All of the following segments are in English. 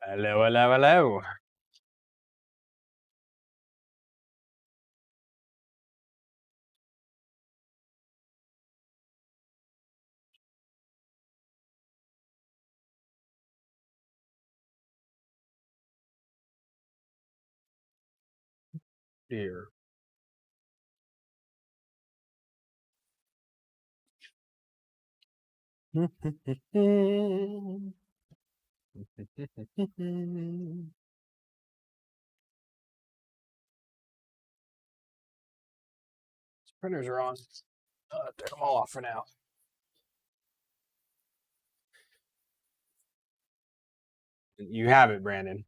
Hello, hello, hello. Here. Printers are on. Take them all off for now. You have it, Brandon.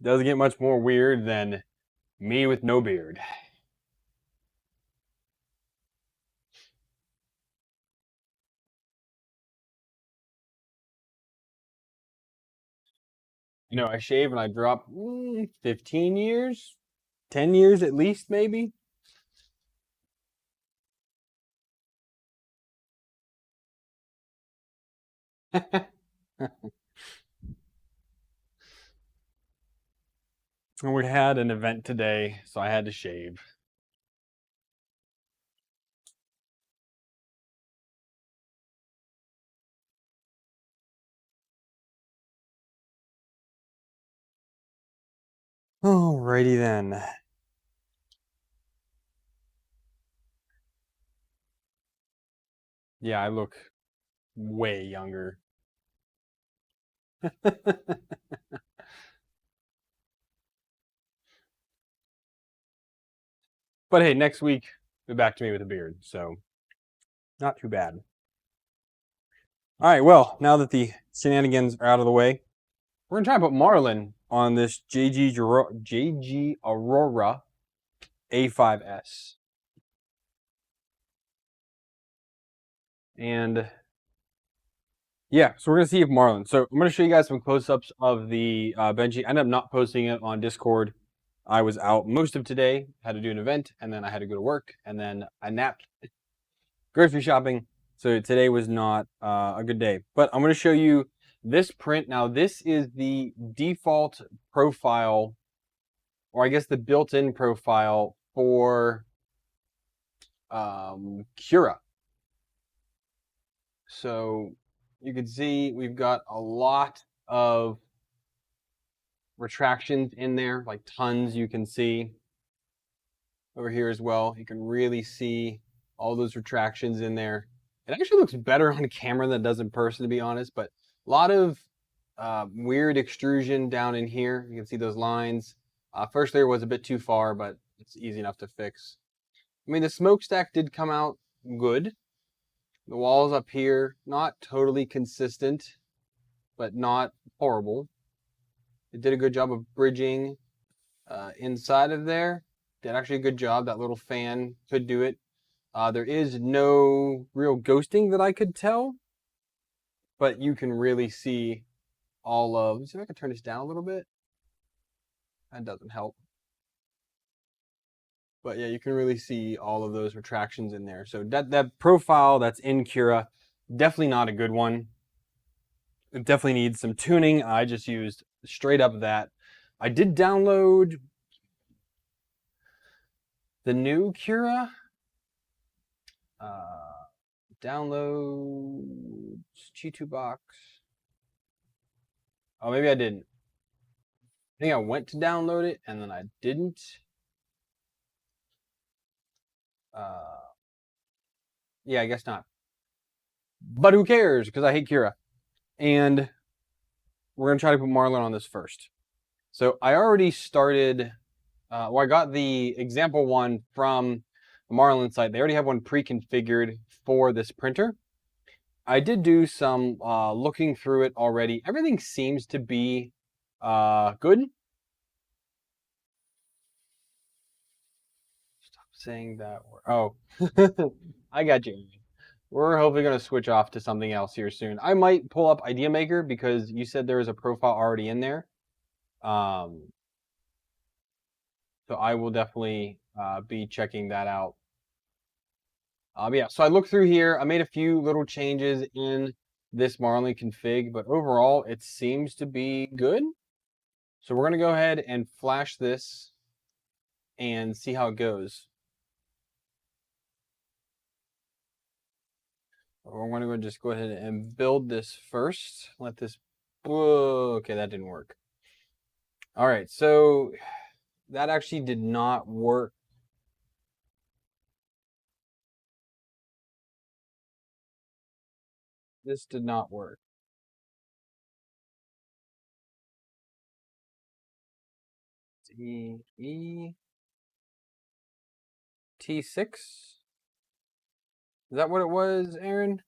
Doesn't get much more weird than me with no beard. You know, I shave and I drop 15 years, 10 years at least, maybe. We had an event today, so I had to shave. Alrighty then. Yeah, I look way younger. But hey, next week, be back to me with a beard, so not too bad. All right, well, now that the shenanigans are out of the way, we're going to try and put Marlin on this JGAURORA A5S. And yeah, so we're going to see if Marlin. So I'm going to show you guys some close-ups of the Benji. I ended up not posting it on Discord. I was out most of today, had to do an event, and then I had to go to work, and then I napped. Grocery shopping. So today was not a good day. But I'm going to show you this print. Now, this is the default profile, or I guess the built-in profile for Cura. So you can see we've got a lot of retractions in there, like tons you can see. Over here as well, you can really see all those retractions in there. It actually looks better on camera than it does in person, to be honest, but a lot of weird extrusion down in here. You can see those lines. First layer was a bit too far, but it's easy enough to fix. I mean, the smokestack did come out good. The walls up here, not totally consistent, but not horrible. It did a good job of bridging inside of there. Did actually a good job. That little fan could do it. There is no real ghosting that I could tell, but you can really see all of. Let's see if I can turn this down a little bit. That doesn't help. But yeah, you can really see all of those retractions in there. So that profile that's in Cura, definitely not a good one. It definitely needs some tuning. I just used straight up that. I did download the new Cura. Downloads G2 box. Oh, maybe I didn't. I think I went to download it and then I didn't. Yeah, I guess not. But who cares? Because I hate Cura. And we're going to try to put Marlin on this first. So I already started, well, I got the example one from the Marlin site. They already have one pre-configured for this printer. I did do some looking through it already. Everything seems to be good. Stop saying that word. Oh, I got you. We're hopefully going to switch off to something else here soon. I might pull up Idea Maker because you said there was a profile already in there. So I will definitely be checking that out. Yeah, so I looked through here. I made a few little changes in this Marlin config, but overall it seems to be good. So we're gonna go ahead and flash this and see how it goes. We're gonna just go ahead and build this first. Let this, whoa, okay, that didn't work. All right, so that actually did not work. This did not work. T6. Is that what it was, Aaron?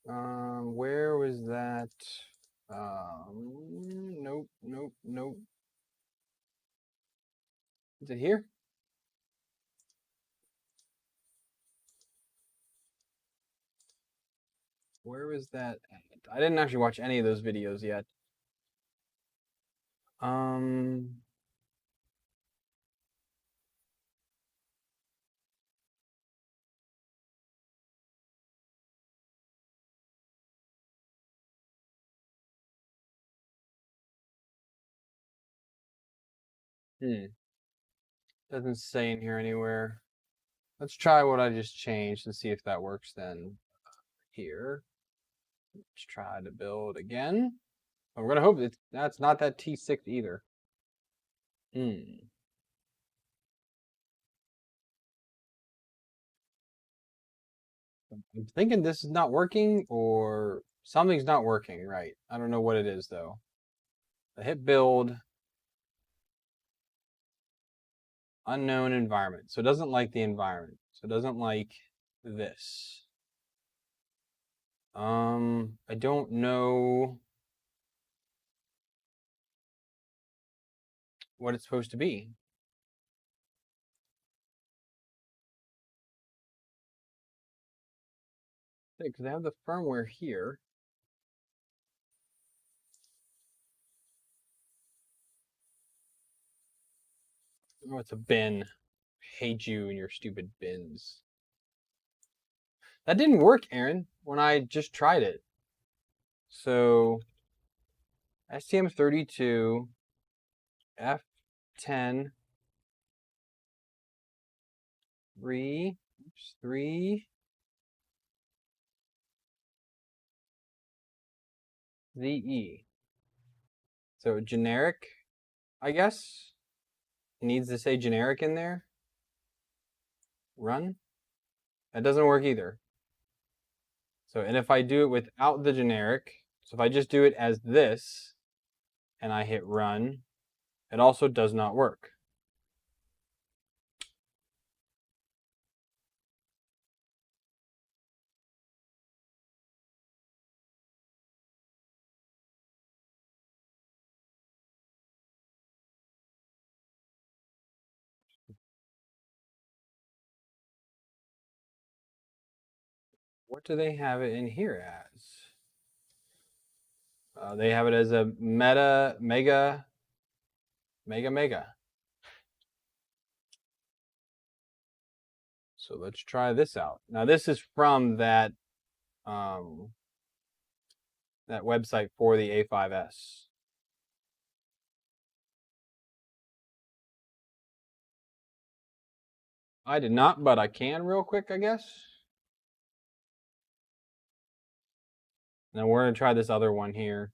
Where was that? Nope, nope, nope. Is it here? Where was that at? I didn't actually watch any of those videos yet. Um, Doesn't say in here anywhere. Let's try what I just changed and see if that works then. Here. Let's try to build again. I'm gonna hope that's not that T6 either. I'm thinking this is not working or something's not working right. I don't know what it is though. I hit build. Unknown environment. So it doesn't like the environment. So it doesn't like this. I don't know what it's supposed to be. Because I have the firmware here. Oh, it's a bin. I hate you and your stupid bins. That didn't work, Aaron, when I just tried it. So STM32 F10 3 ZE. So generic, I guess. It needs to say generic in there. Run. That doesn't work either. So, and if I do it without the generic, so if I just do it as this, and I hit run, it also does not work. What do they have it in here as? They have it as a mega. So let's try this out. Now this is from that that website for the A5S. I did not, but I can real quick, I guess. Now we're gonna try this other one here.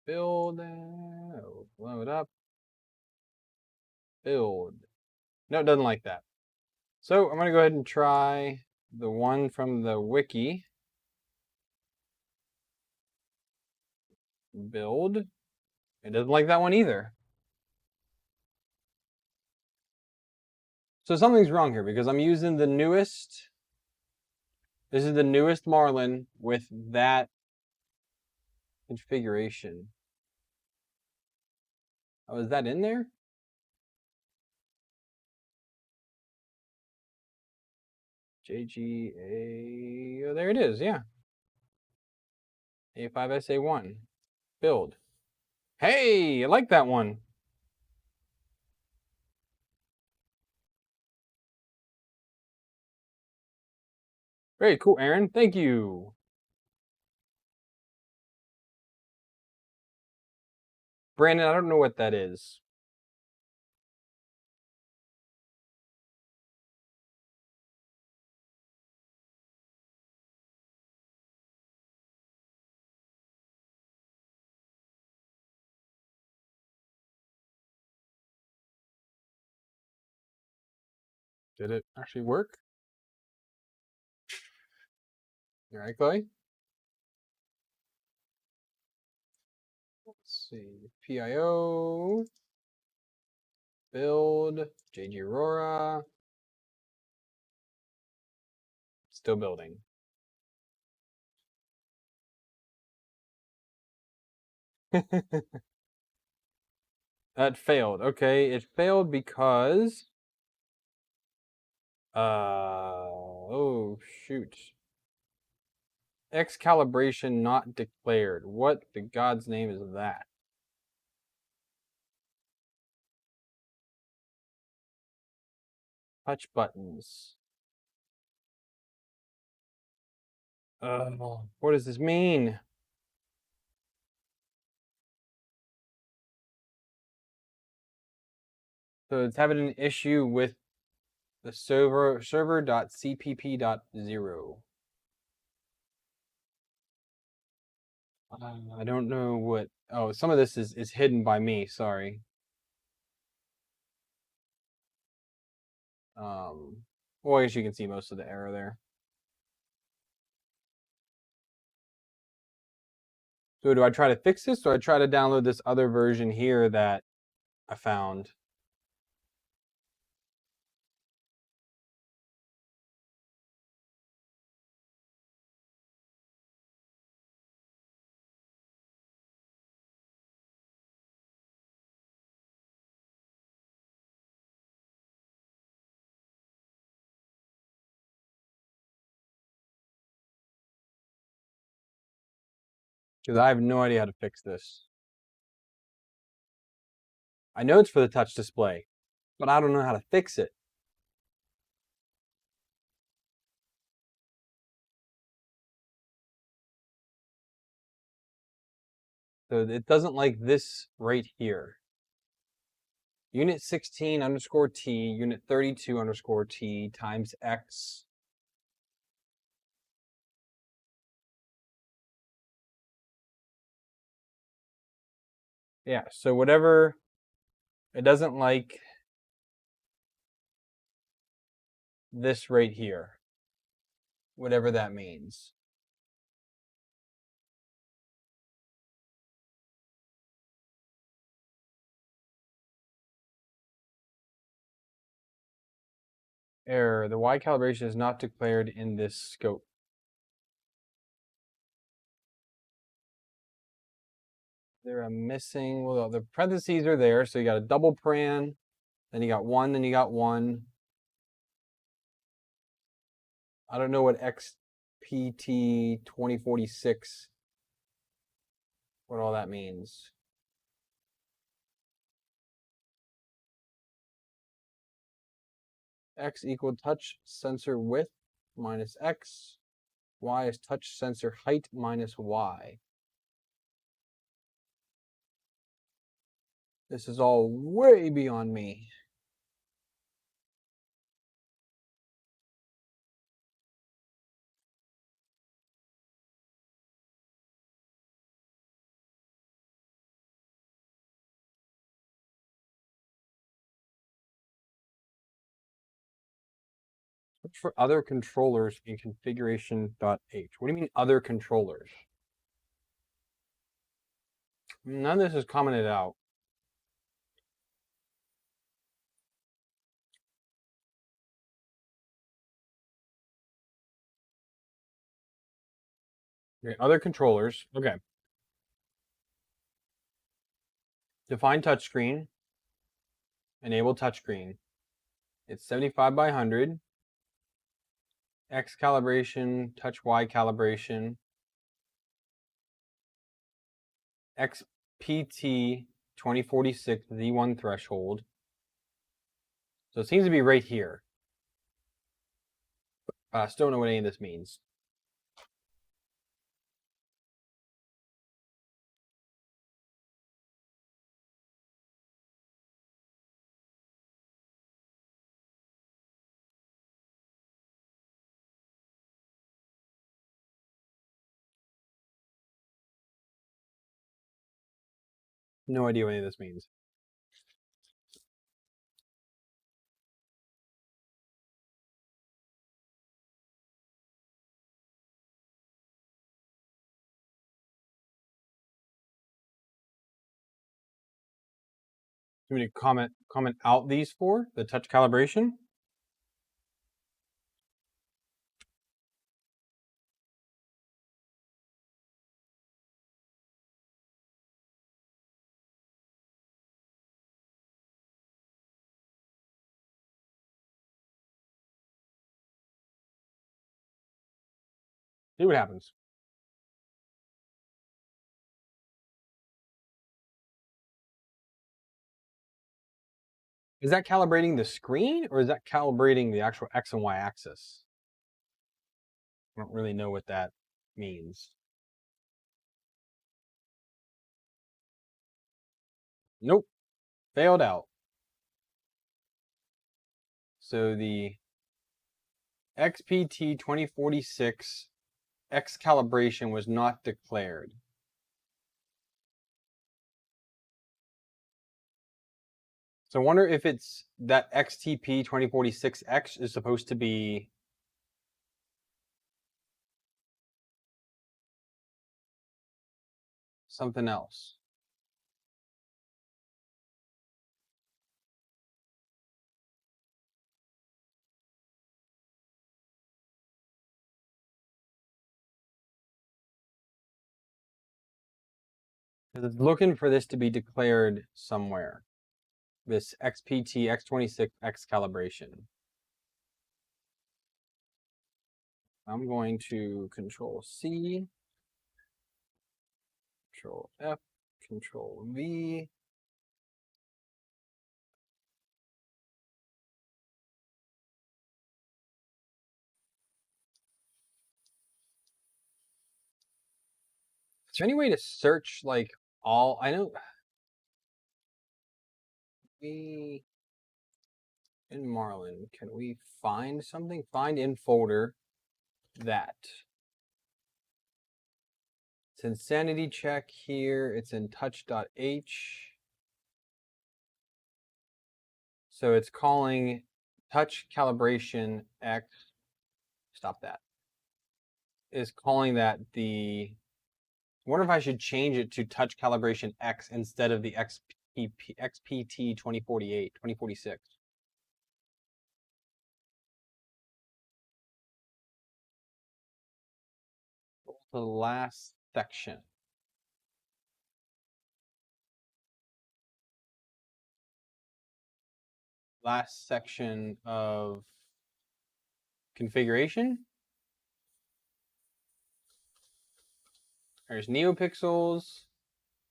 Build, blow it up. Build. No, it doesn't like that. So I'm going to go ahead and try the one from the wiki. Build. It doesn't like that one either. So something's wrong here because I'm using the newest. This is the newest Marlin with that configuration. Oh, is that in there? JGA. Oh, there it is. Yeah. A5S A1. Build. Hey, I like that one. Very cool, Aaron. Thank you. Brandon, I don't know what that is. Did it actually work? All right, Chloe. Let's see. PIO. Build. JGAURORA. Still building. That failed. Okay, it failed because oh shoot. X calibration not declared. What the God's name is that? Touch buttons. What does this mean? So it's having an issue with the server.cpp.0. I don't know what. Oh, some of this is hidden by me. Sorry. Well, I guess you can see most of the error there. So do I try to fix this, or I try to download this other version here that I found? Because I have no idea how to fix this. I know it's for the touch display, but I don't know how to fix it. So it doesn't like this right here. Unit 16 underscore T, unit 32 underscore T times X. Yeah, so whatever, it doesn't like this right here, whatever that means. Error, the Y calibration is not declared in this scope. There are missing, well, the parentheses are there, so you got a double paren, then you got one, then you got one. I don't know what XPT 2046, what all that means. X equal touch sensor width minus X. Y is touch sensor height minus Y. This is all way beyond me. Look for other controllers in configuration.h. What do you mean other controllers? None of this is commented out. Okay, other controllers. Okay. Define touchscreen. Enable touchscreen. It's 75 by 100. X calibration, touch Y calibration. XPT 2046 Z1 threshold. So it seems to be right here. Still don't know what any of this means. No idea what any of this means. Do we need to comment out these four? The touch calibration? See what happens. Is that calibrating the screen or is that calibrating the actual X and Y axis? I don't really know what that means. Nope, failed out. So the XPT 2046 X calibration was not declared. So I wonder if it's that XTP 2046X is supposed to be something else. It's looking for this to be declared somewhere. This XPT X26X calibration. I'm going to Control C, Control F, Control V. Is there any way to search like all? I know we in Marlin, can we find something? Find in folder that. It's in sanity check here. It's in touch.h. So it's calling touch calibration X. Stop that. Is calling that the. I wonder if I should change it to touch calibration X instead of the XPT 2046. The last section. Last section of configuration. There's neopixels,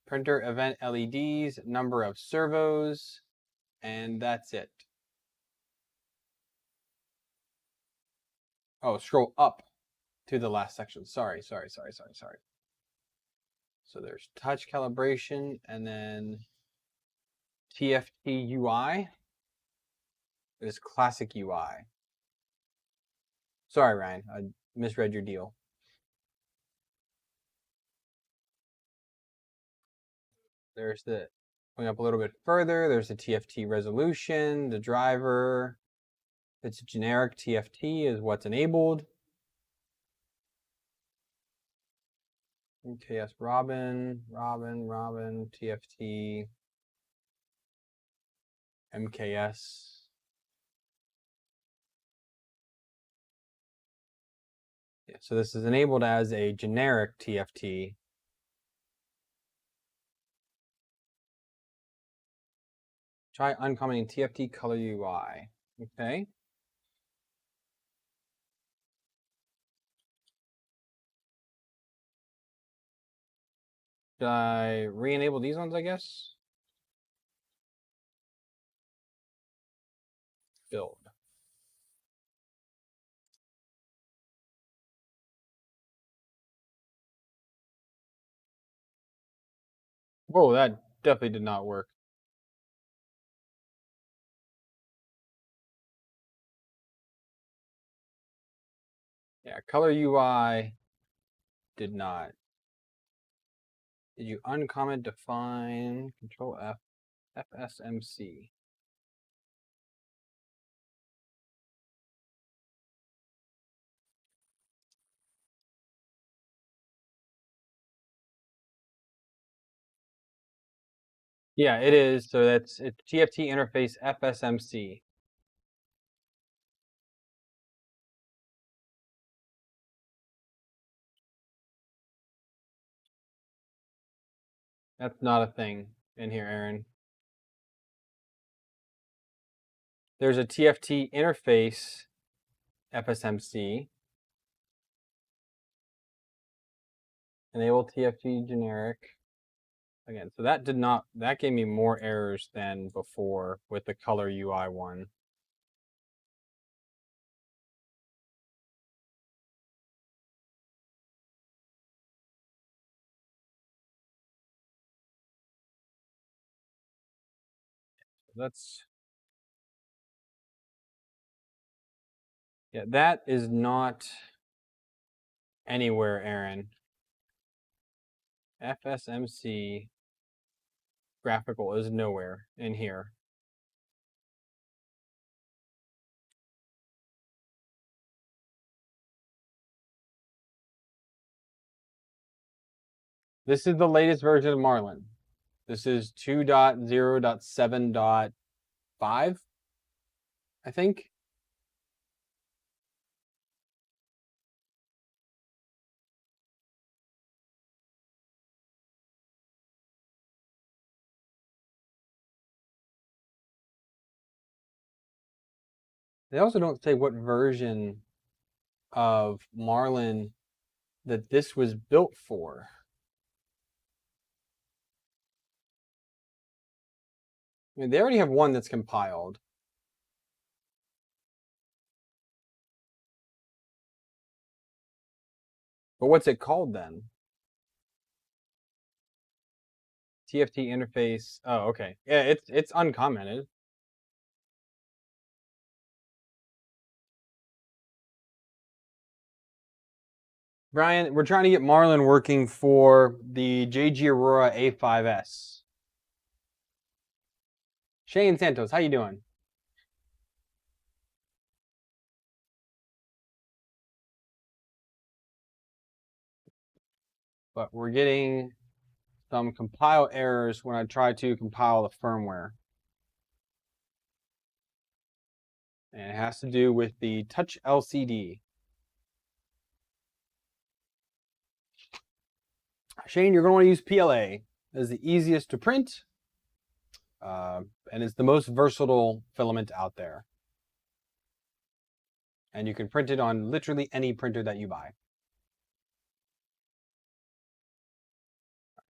printer event LEDs, number of servos, and that's it. Oh, scroll up to the last section. Sorry. So there's touch calibration and then TFT UI. There's classic UI. Sorry, Ryan, I misread your deal. There's the, going up a little bit further, there's the TFT resolution, the driver. It's generic TFT is what's enabled. MKS Robin, TFT, MKS. Yeah, so this is enabled as a generic TFT. Try uncommenting TFT color UI. Okay. Should I re-enable these ones, I guess? Build. Whoa, that definitely did not work. Yeah, color UI did not. Did you uncomment define control F FSMC? Yeah, it is. So it's TFT interface FSMC. That's not a thing in here, Aaron. There's a TFT interface FSMC. Enable TFT generic. Again, so that gave me more errors than before with the color UI one. That's, yeah, that is not anywhere, Aaron. FSMC graphical is nowhere in here. This is the latest version of Marlin. This is 2.0.7.5, I think. They also don't say what version of Marlin that this was built for. I mean, they already have one that's compiled. But what's it called then? TFT interface. Oh, okay. Yeah, it's uncommented. Brian, we're trying to get Marlin working for the JGAURORA A5S. Shane Santos, how you doing? But we're getting some compile errors when I try to compile the firmware. And it has to do with the Touch LCD. Shane, you're going to want to use PLA. It's the easiest to print, and it's the most versatile filament out there. And you can print it on literally any printer that you buy.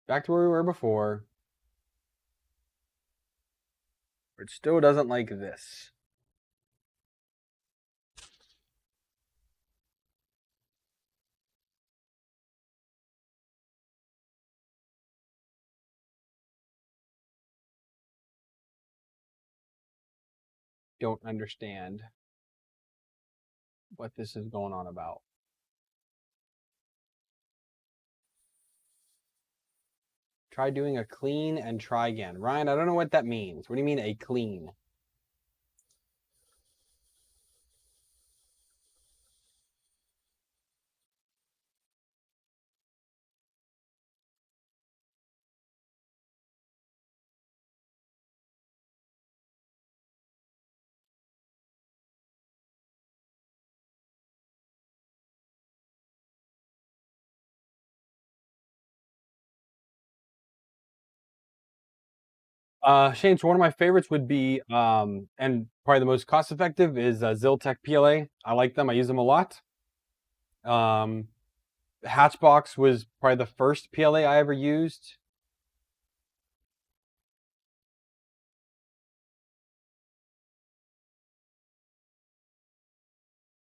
Back to where we were before. It still doesn't like this. Don't understand what this is going on about. Try doing a clean and try again. Ryan, I don't know what that means. What do you mean a clean? Shane, so one of my favorites would be, and probably the most cost effective is Ziltech PLA. I like them. I use them a lot. Hatchbox was probably the first PLA I ever used.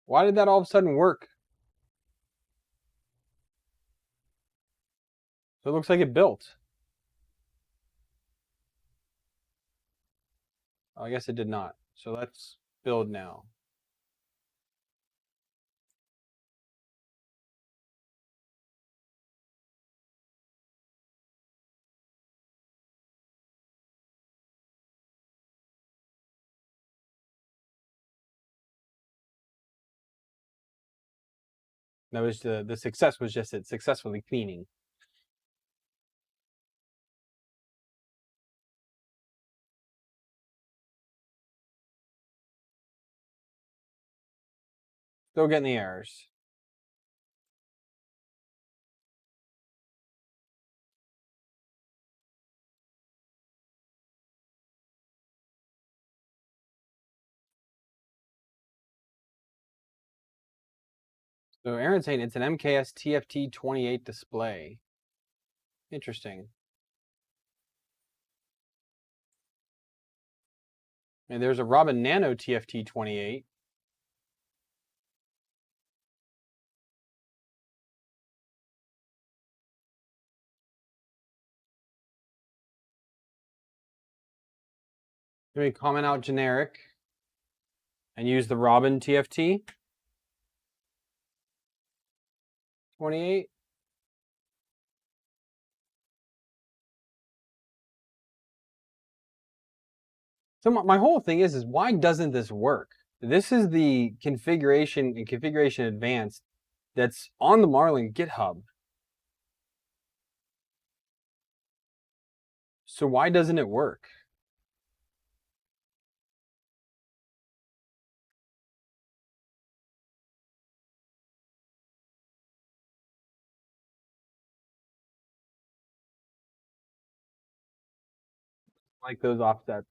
Why did that all of a sudden work? So it looks like it built. Oh, I guess it did not. So let's build now. That was the success was just it successfully cleaning. Still getting the errors. So Aaron's saying it's an MKS TFT28 display. Interesting. And there's a Robin Nano TFT28. Can we comment out generic and use the Robin TFT 28? So my whole thing is why doesn't this work? This is the configuration and configuration advanced that's on the Marlin GitHub. So why doesn't it work? Like those offsets.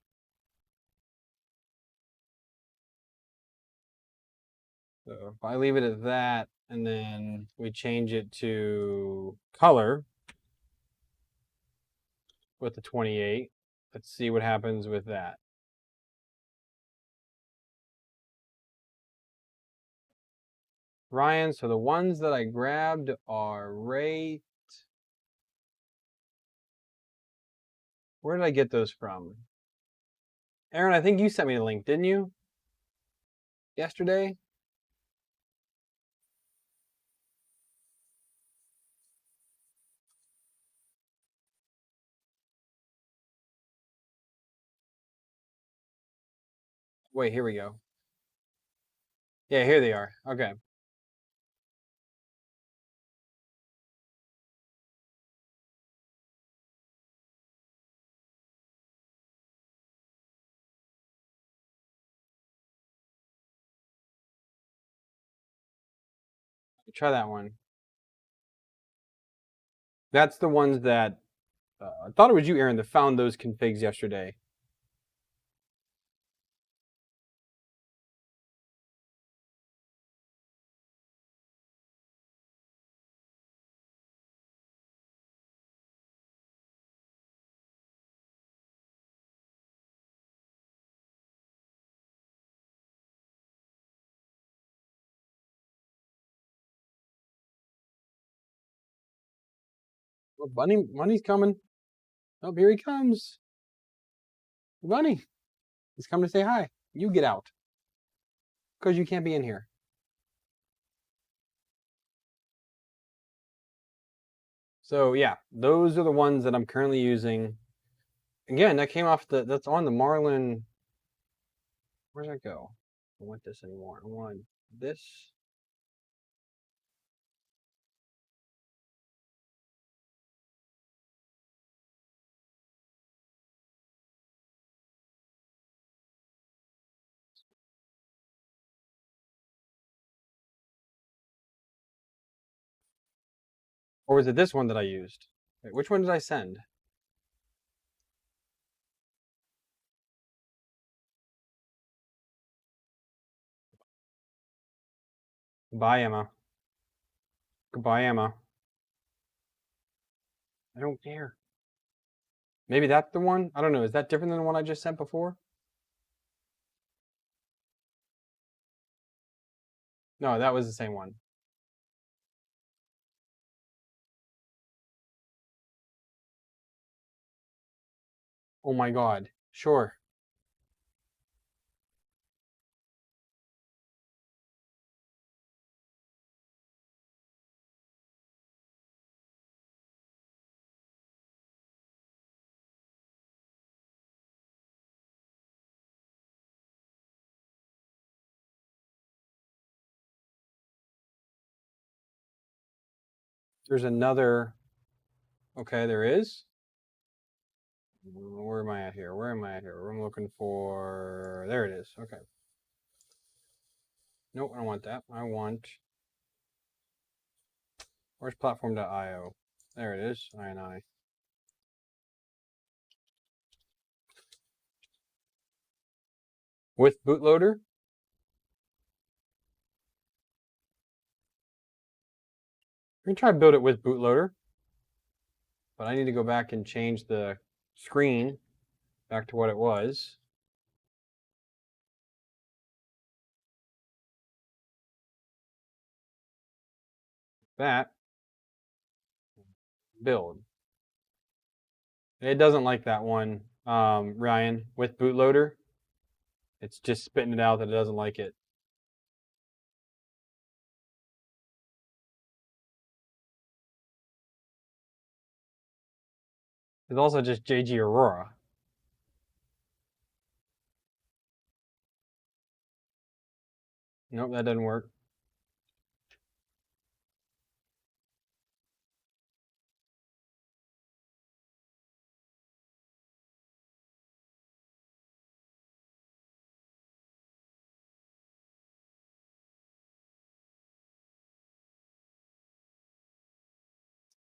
So if I leave it at that and then we change it to color with the 28, let's see what happens with that. Ryan, so the ones that I grabbed are right. Where did I get those from? Aaron, I think you sent me the link, didn't you? Yesterday? Wait, here we go. Yeah, here they are. Okay. Try that one. That's the ones that I thought it was you, Aaron, that found those configs yesterday. Oh, Bunny's coming. Oh, here he comes. Bunny, he's coming to say hi. You get out. Because you can't be in here. So yeah, those are the ones that I'm currently using. Again, that came off that's on the Marlin. Where'd that go? I don't want this anymore. I want this. Or was it this one that I used? Wait, which one did I send? Bye, Emma. Goodbye, Emma. I don't care. Maybe that's the one? I don't know. Is that different than the one I just sent before? No, that was the same one. Oh my god. Sure. There's another. Okay, there is. Where am I at here? Where am I at here? I'm looking for. There it is. Okay. Nope, I don't want that. I want. Where's platform.io? There it is. INI. With bootloader? We can try to build it with bootloader. But I need to go back and change the screen back to what it was. That. Build. It doesn't like that one, Ryan, with bootloader. It's just spitting it out that it doesn't like it. It's also just JGAURORA. Nope, that doesn't work.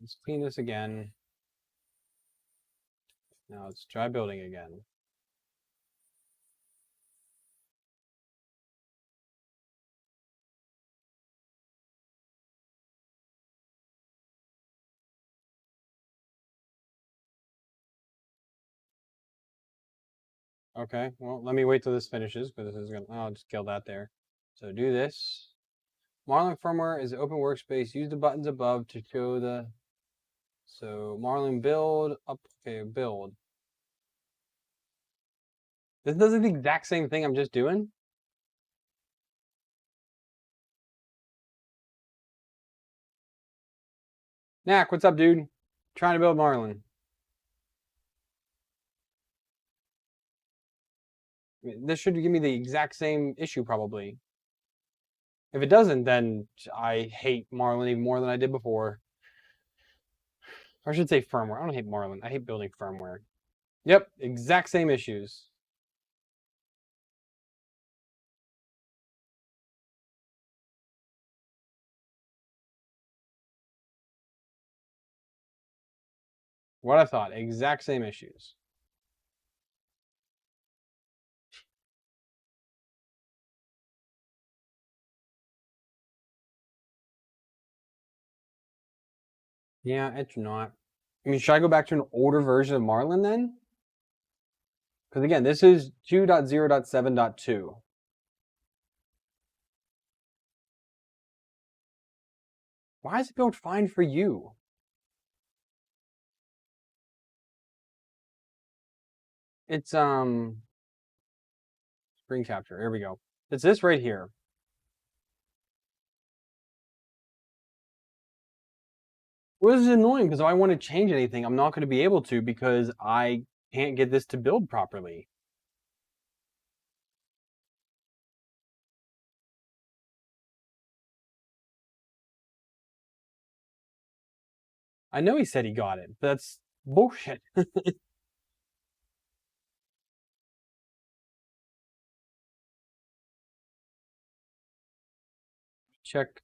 Let's clean this again. Now let's try building again. Okay, well, let me wait till this finishes, because this is gonna, I'll just kill that there. So do this. Marlin firmware is an open workspace. Use the buttons above to show the, so Marlin build, up, okay, build. This does the exact same thing I'm just doing. Knack, what's up, dude? Trying to build Marlin. This should give me the exact same issue, probably. If it doesn't, then I hate Marlin even more than I did before. Or I should say firmware. I don't hate Marlin. I hate building firmware. Yep, exact same issues. What I thought, exact same issues. Yeah, it's not. I mean, should I go back to an older version of Marlin then? Because again, this is 2.0.7.2. Why is it built fine for you? It's screen capture. Here we go. It's this right here. Well, this is annoying because if I want to change anything, I'm not going to be able to because I can't get this to build properly. I know he said he got it, but that's bullshit. Check.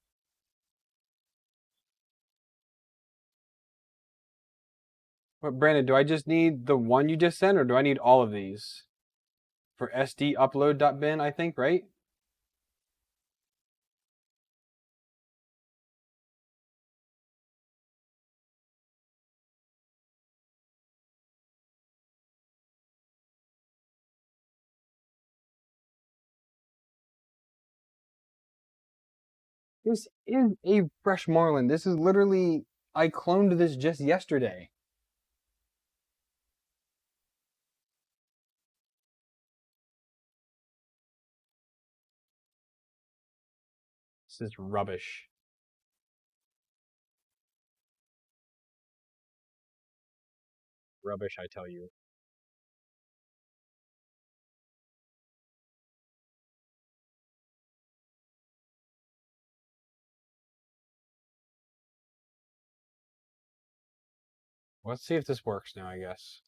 But Brandon, do I just need the one you just sent or do I need all of these? For SD upload.bin, I think, right? This is a fresh Marlin. This is literally, I cloned this just yesterday. This is rubbish. Rubbish, I tell you. Let's see if this works now, I guess.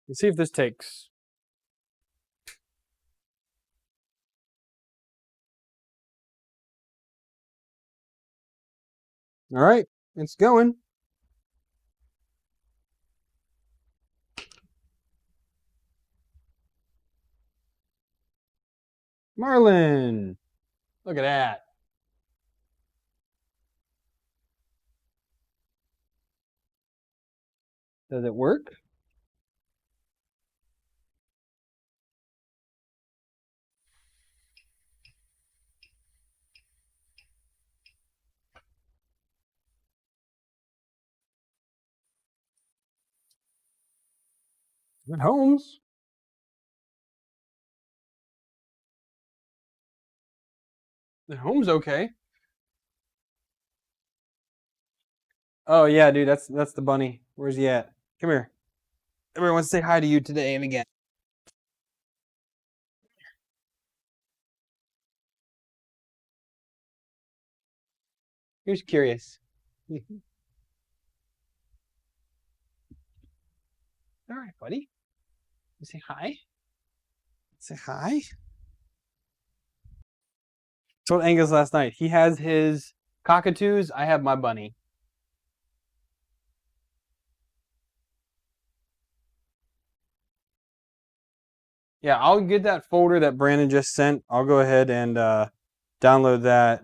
Let's see if this takes. All right, it's going. Marlin, look at that. Does it work? At Holmes. At Holmes, okay. Oh yeah, dude, that's the bunny. Where's he at? Come here. Everyone wants to say hi to you today and again. Here's curious. All right, buddy. You say hi. Say hi. Told Angus last night. He has his cockatoos. I have my bunny. Yeah, I'll get that folder that Brandon just sent. I'll go ahead and download that.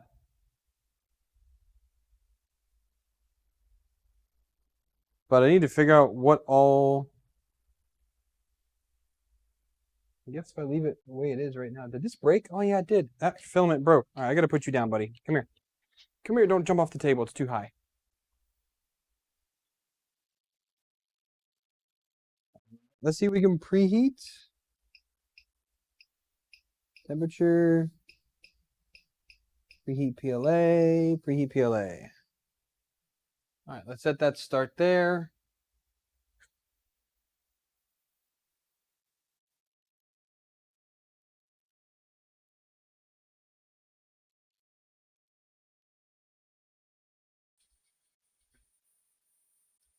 But I need to figure out what all. I guess if I leave it the way it is right now. Did this break? Oh yeah, it did. That filament broke. All right, I gotta put you down, buddy. Come here. Come here. Don't jump off the table. It's too high. Let's see if we can preheat. Temperature. Preheat PLA. Preheat PLA. All right, let's set that start there.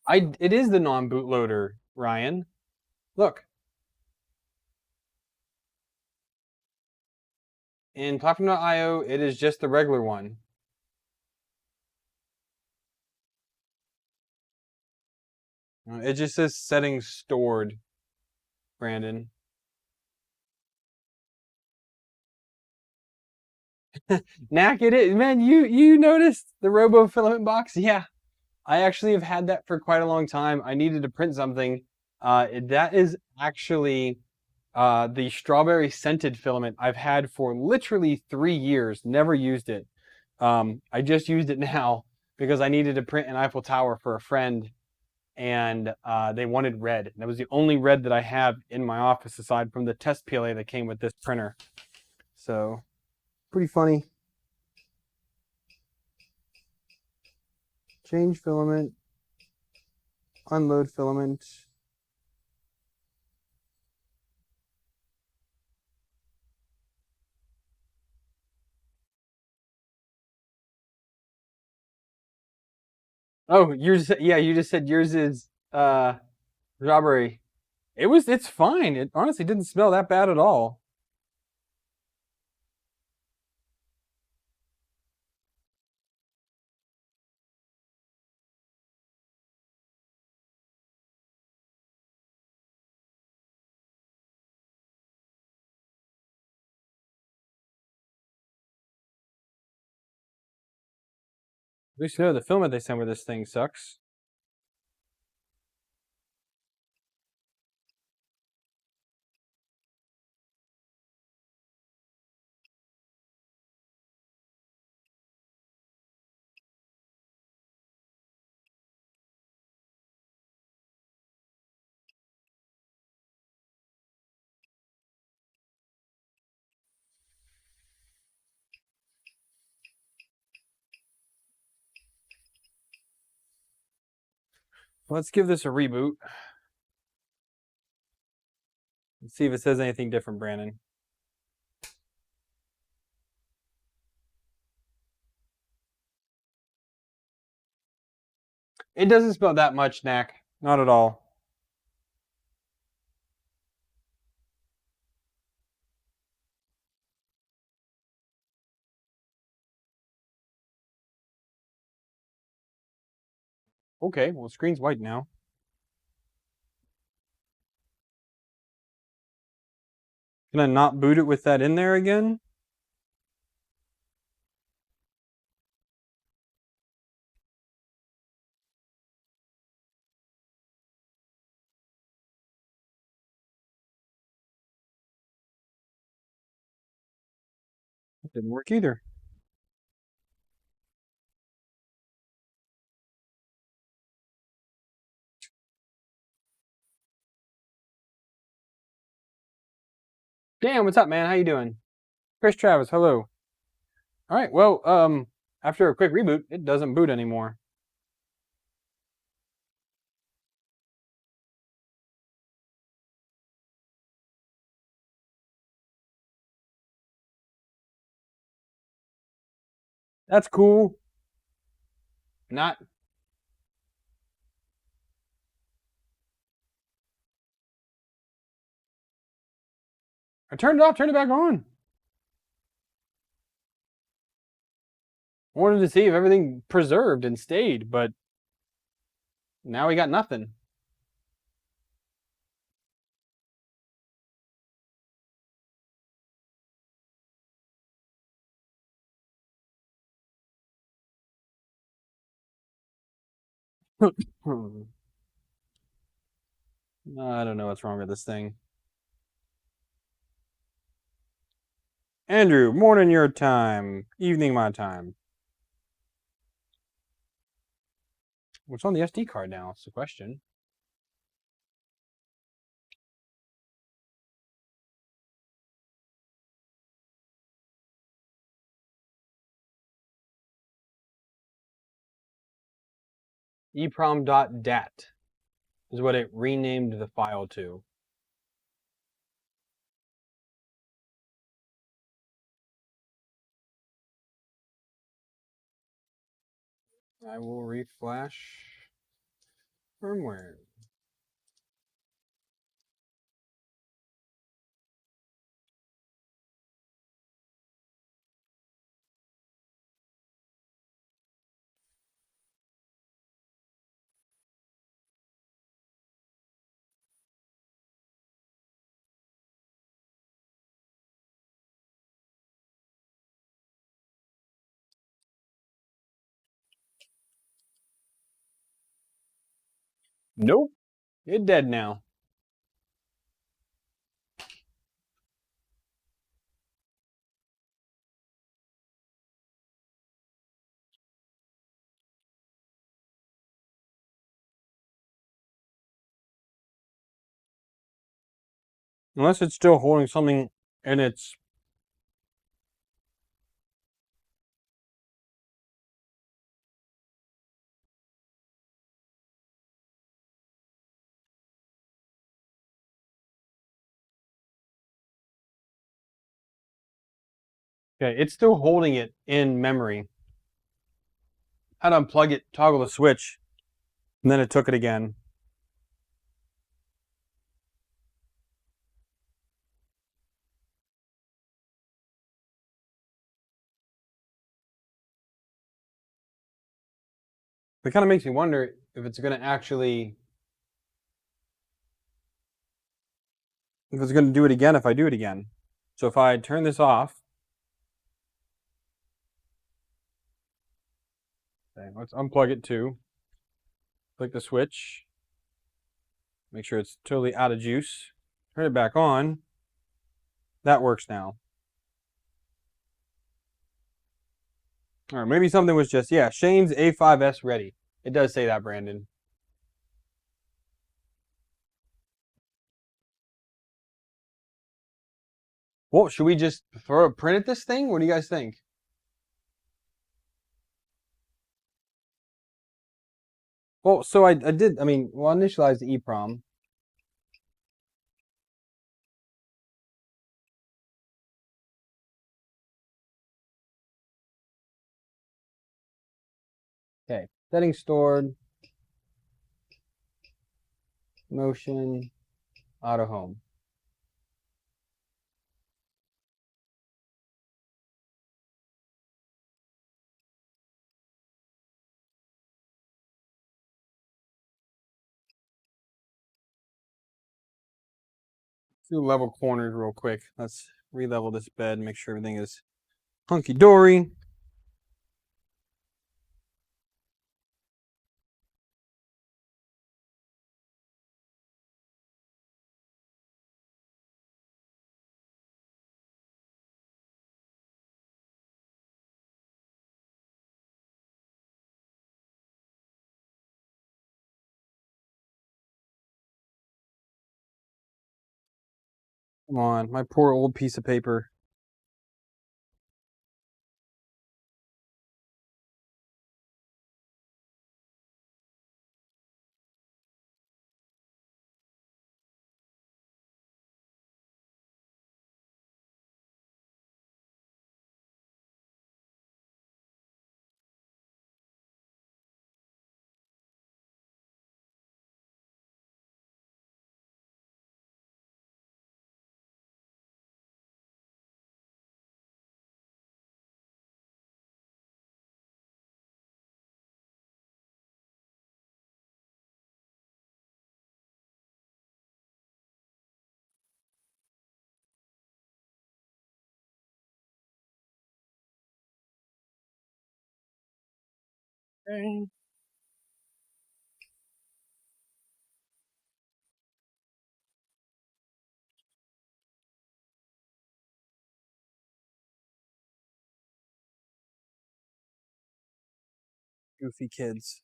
It is the non-bootloader, Ryan. Look. In platform.io, it is just the regular one. It just says settings stored, Brandon. Knack, it is. Man, you noticed the Robo filament box? Yeah. I actually have had that for quite a long time. I needed to print something. That is actually the strawberry scented filament I've had for literally 3 years. Never used it. I just used it now because I needed to print an Eiffel Tower for a friend, and they wanted red. That was the only red that I have in my office aside from the test PLA that came with this printer. So, pretty funny. Change filament. Unload filament. Oh, yours, yeah, you just said yours is strawberry. It's fine. It honestly didn't smell that bad at all. At least you know the filament they sent with this thing sucks. Let's give this a reboot. Let's see if it says anything different, Brandon. It doesn't spell that much, Knack. Not at all. Okay, well, screen's white now. Can I not boot it with that in there again? It didn't work either. Dan, what's up, man? How you doing? Chris Travis, hello. All right, well, after a quick reboot, it doesn't boot anymore. That's cool. Not. I turned it off, turned it back on. I wanted to see if everything preserved and stayed, but now we got nothing. I don't know what's wrong with this thing. Andrew, morning your time, evening my time. What's on the SD card now? That's the question. EEPROM.dat is what it renamed the file to. I will reflash firmware. Nope, it's dead now. Unless it's still holding something in its... Okay, it's still holding it in memory. I'd unplug it, toggle the switch, and then it took it again. It kind of makes me wonder if it's going to actually... if it's going to do it again if I do it again. So if I turn this off... Okay, let's unplug it too. Click the switch. Make sure it's totally out of juice. Turn it back on. That works now. All right, maybe something was just, yeah, Shane's A5S ready. It does say that, Brandon. Well, should we just throw a print at this thing? What do you guys think? Well, so I did, I mean, well, initialize the EEPROM. Okay, settings stored, motion, auto home. Do level corners real quick. Let's re-level this bed, make sure everything is hunky-dory. Come on, my poor old piece of paper. Okay. Goofy kids.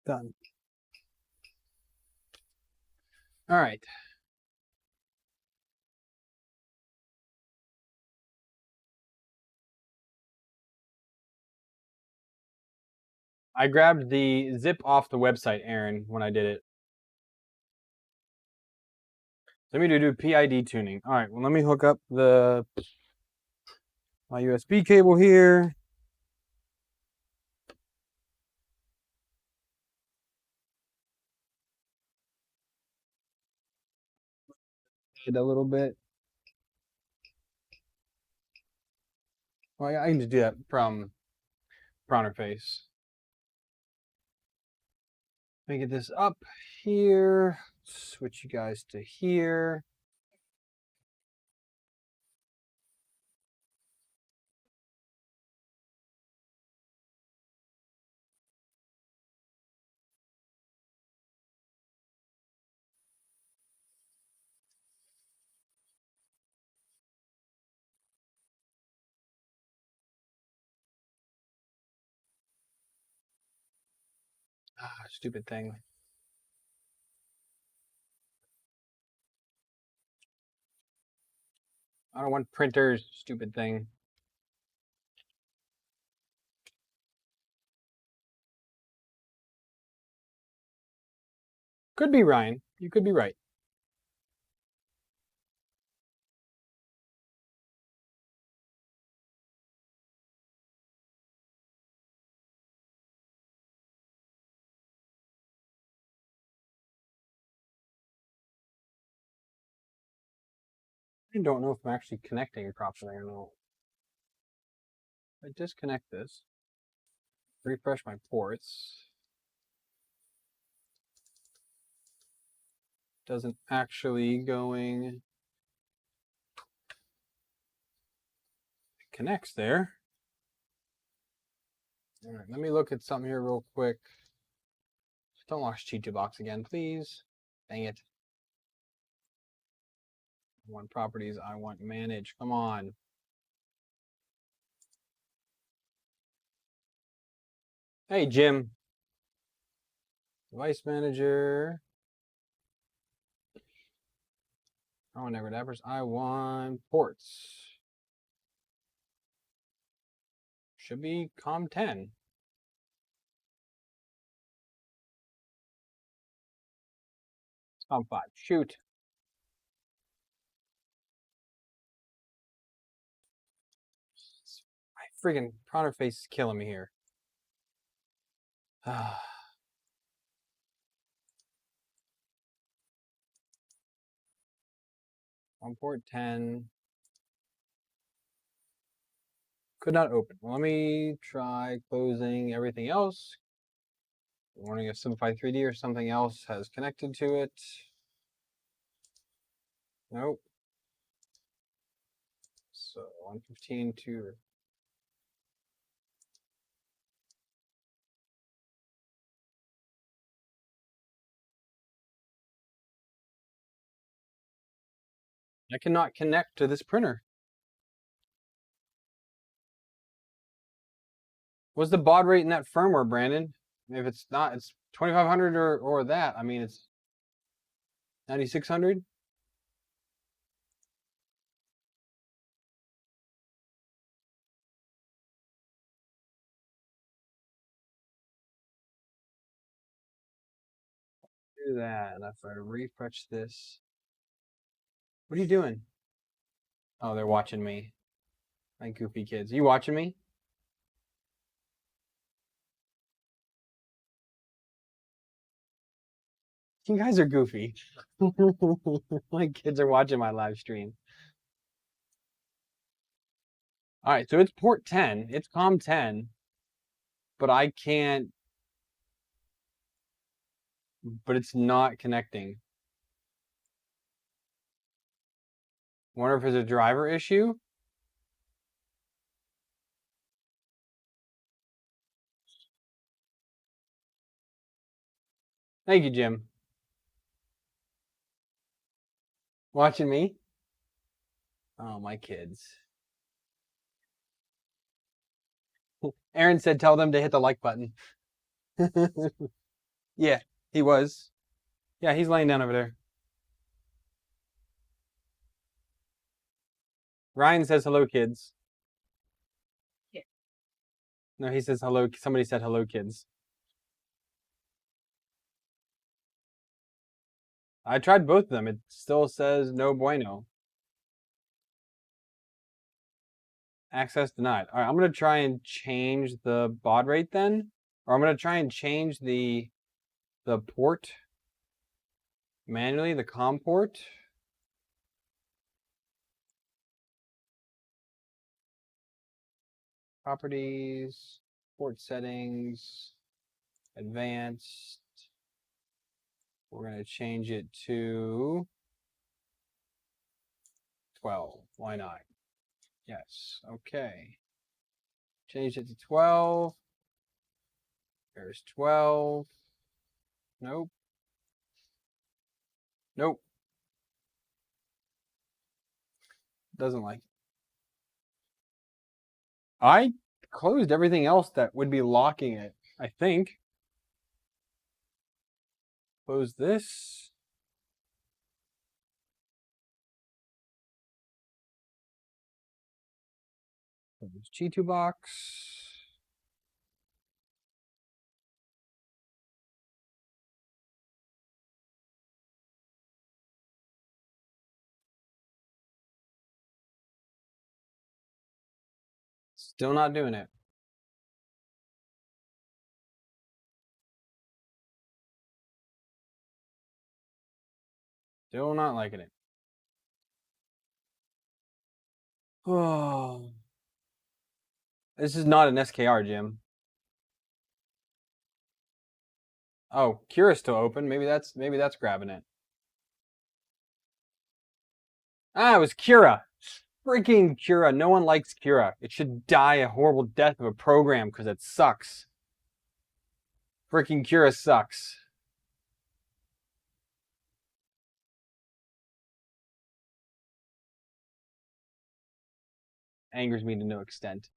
Done. All right. I grabbed the zip off the website, Aaron, when I did it. Let me do PID tuning. All right, well, let me hook up my USB cable here. A little bit. Well, I can just do that from interface. Let me get this up here. Switch you guys to here. Ah, stupid thing. I don't want printers, stupid thing. Could be Ryan. You could be right. I don't know if I'm actually connecting properly or not. I disconnect this. Refresh my ports. Doesn't actually going. It connects there. All right, let me look at something here real quick. Just don't watch Cheat Box again, please. Dang it. I want properties. I want manage. Come on. Hey, Jim. Device manager. I want network adapters. I want ports. Should be COM10. COM5. Shoot. My friggin' pronto face is killing me here. On port 10. Could not open. Well, let me try closing everything else. I'm wondering if Simplify 3D or something else has connected to it. Nope. So 115 to. I cannot connect to this printer. What's the baud rate in that firmware, Brandon? If it's not, it's 2500 or that. I mean, it's 9600. Do that, and if I refresh this, what are you doing? Oh, they're watching me. My goofy kids. Are you watching me? You guys are goofy. My kids are watching my live stream. All right, so it's port 10. It's COM10, but I can't. But it's not connecting. Wonder if it's a driver issue. Thank you, Jim. Watching me? Oh, my kids. Aaron said tell them to hit the like button. Yeah, he was. Yeah, he's laying down over there. Ryan says hello, kids. Yeah. No, he says hello. Somebody said hello, kids. I tried both of them. It still says no bueno. Access denied. All right, I'm going to try and change the baud rate then. Or I'm going to try and change the port manually, the COM port. Properties, port settings, advanced. We're going to change it to 12. Why not? Yes. Okay. Change it to 12. There's 12. Nope. Nope. Doesn't like it. I closed everything else that would be locking it, I think. Close this. Close G2 box. Still not doing it. Still not liking it. Oh. This is not an SKR, Jim. Oh, Cura's still open. Maybe that's grabbing it. Ah, it was Cura. Freaking Cura. No one likes Cura. It should die a horrible death of a program because it sucks. Freaking Cura sucks. angers me to no extent.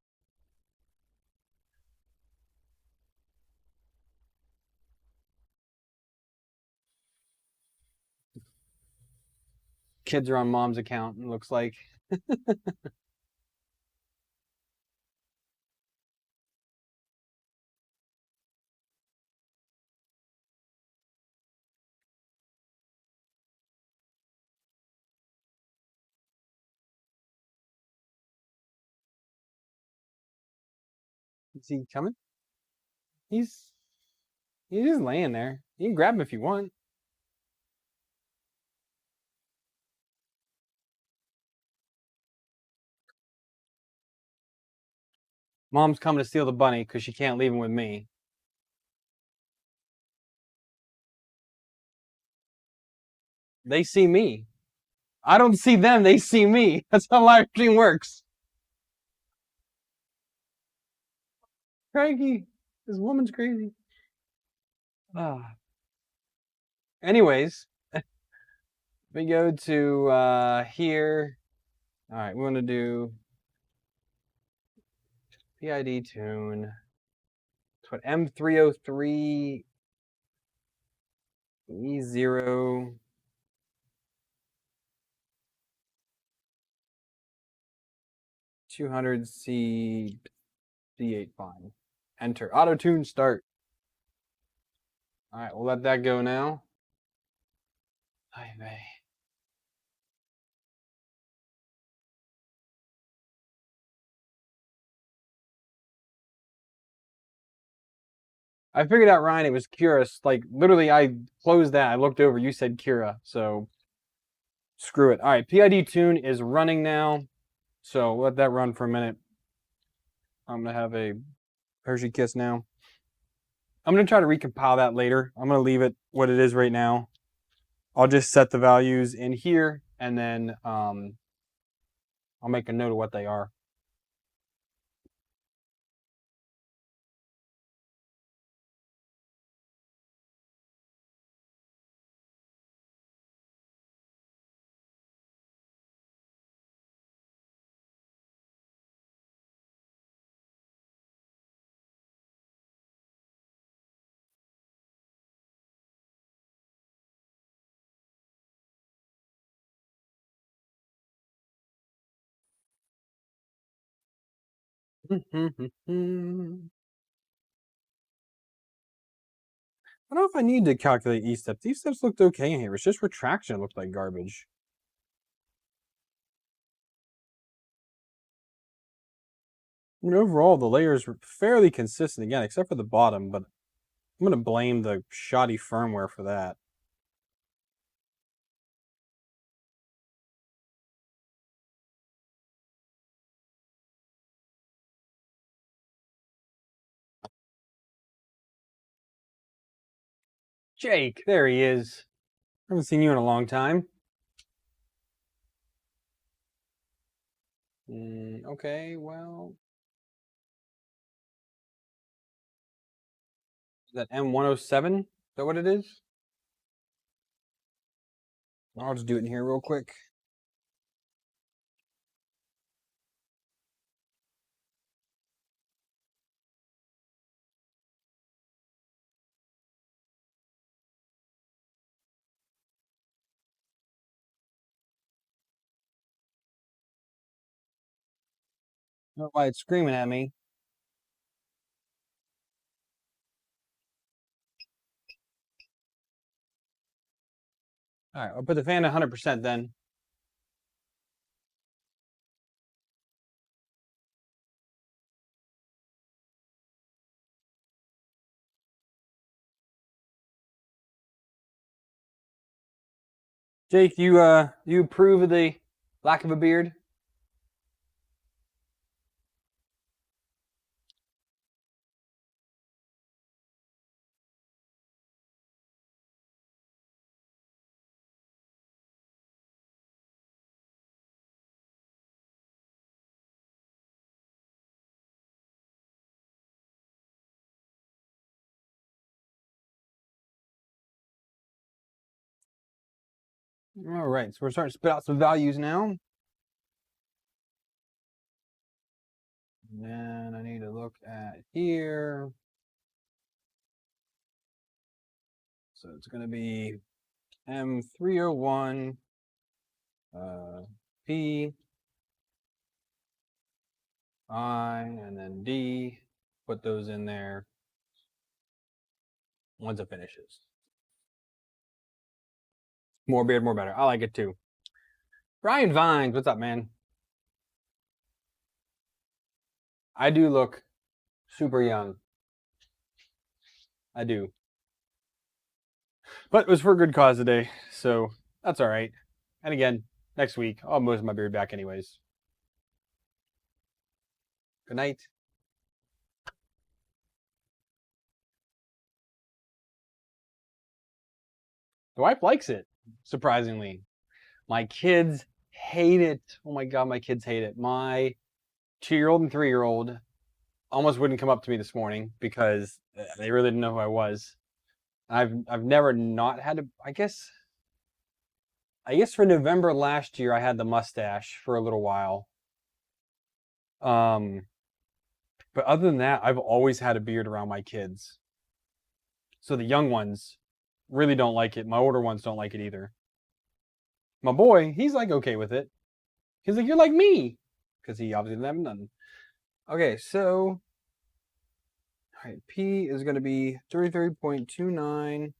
Kids are on mom's account, it looks like. Is he coming? He's just laying there. You can grab him if you want. Mom's coming to steal the bunny because she can't leave him with me. They see me. I don't see them, they see me. That's how live stream works. Cranky. This woman's crazy. Anyways, we go to here. All right, we want to do PID tune. It's what M303 E0 200 C8 fine. Enter. Auto tune start. All right, we'll let that go now. Hi, May. I figured out, Ryan, it was Kira. Like, literally, I closed that. I looked over. You said Kira. So, screw it. All right, PID tune is running now. So, let that run for a minute. I'm going to have a Hershey Kiss now. I'm going to try to recompile that later. I'm going to leave it what it is right now. I'll just set the values in here, and then I'll make a note of what they are. I don't know if I need to calculate E-steps. E-steps looked okay in here. It's just retraction looked like garbage. I mean, overall, the layers were fairly consistent again, except for the bottom, but I'm going to blame the shoddy firmware for that. Jake, there he is. Haven't seen you in a long time. Okay, well. Is that M107? Is that what it is? I'll just do it in here real quick. I don't know why it's screaming at me. All right, I'll put the fan at 100% then. Jake, you approve of the lack of a beard? All right, so we're starting to spit out some values now. And then I need to look at here. So it's going to be M301 P I and then D. Put those in there once it finishes. More beard, more better. I like it too. Brian Vines, what's up, man? I do look super young. I do. But it was for a good cause today, so that's all right. And again, next week, I'll have most of my beard back anyways. Good night. The wife likes it, surprisingly. My kids hate it. Oh my God, my kids hate it. My 2-year-old and 3-year-old almost wouldn't come up to me this morning because they really didn't know who I was. I've never not had to, I guess for November last year I had the mustache for a little while. But other than that, I've always had a beard around my kids. So the young ones really don't like it. My older ones don't like it either. My boy, he's like okay with it. He's like, you're like me. Because he obviously didn't have none. Okay, so all right, P is going to be 33.29.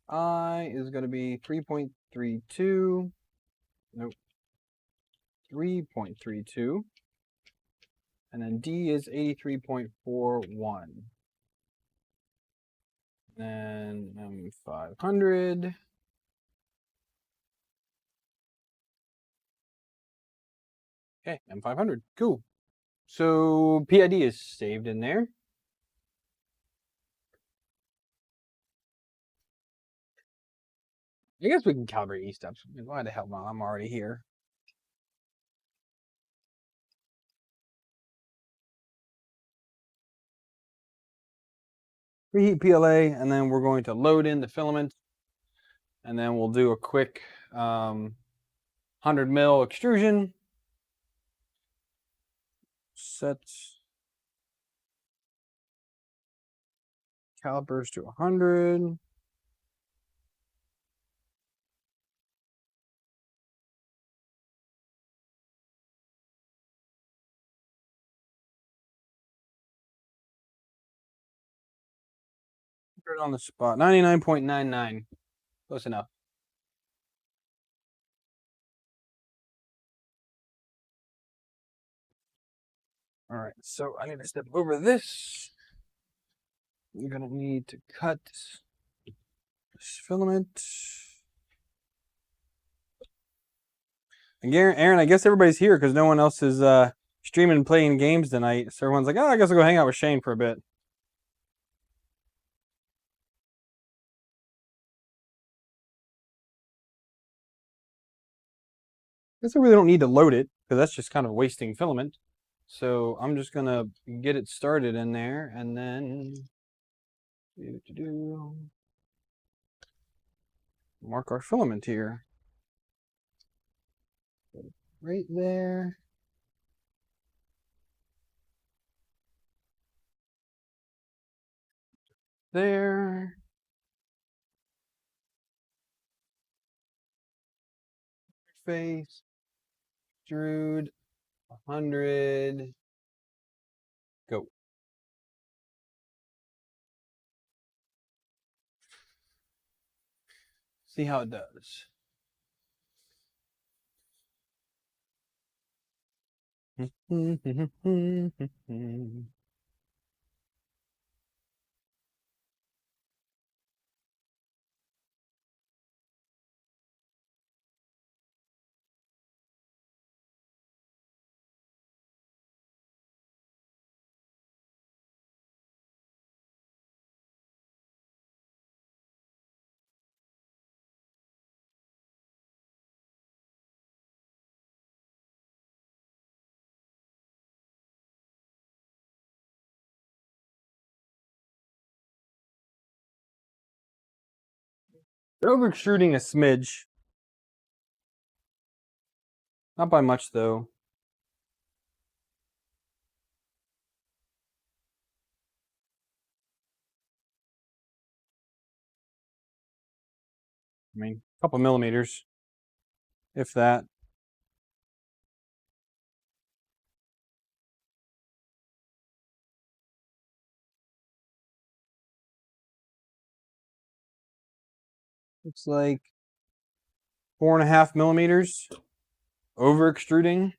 I is going to be 3.32. Nope. 3.32. And then D is 83.41. Then M500. Okay, M500. Cool. So PID is saved in there. I guess we can calibrate E-steps. Why the hell not? I'm already here. Preheat PLA, and then we're going to load in the filament. And then we'll do a quick 100 mil extrusion. Set calipers to 100. Put it on the spot. 99.99. Close enough. All right, so I need to step over this. You're gonna need to cut this filament. And Aaron, I guess everybody's here because no one else is streaming and playing games tonight. So everyone's like, oh, I guess I'll go hang out with Shane for a bit. I guess I really don't need to load it because that's just kind of wasting filament. So I'm just gonna get it started in there and then mark our filament here. Right there. There. Face. Extrude. 100. Go. See how it does. Over extruding a smidge. Not by much though. I mean, a couple millimeters, if that. Looks like 4.5 millimeters over extruding.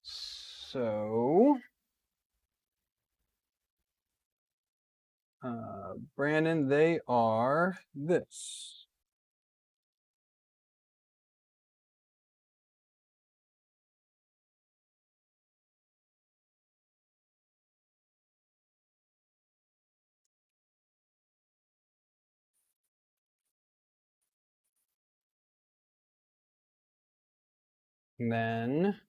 So, Brandon, they are this. And then,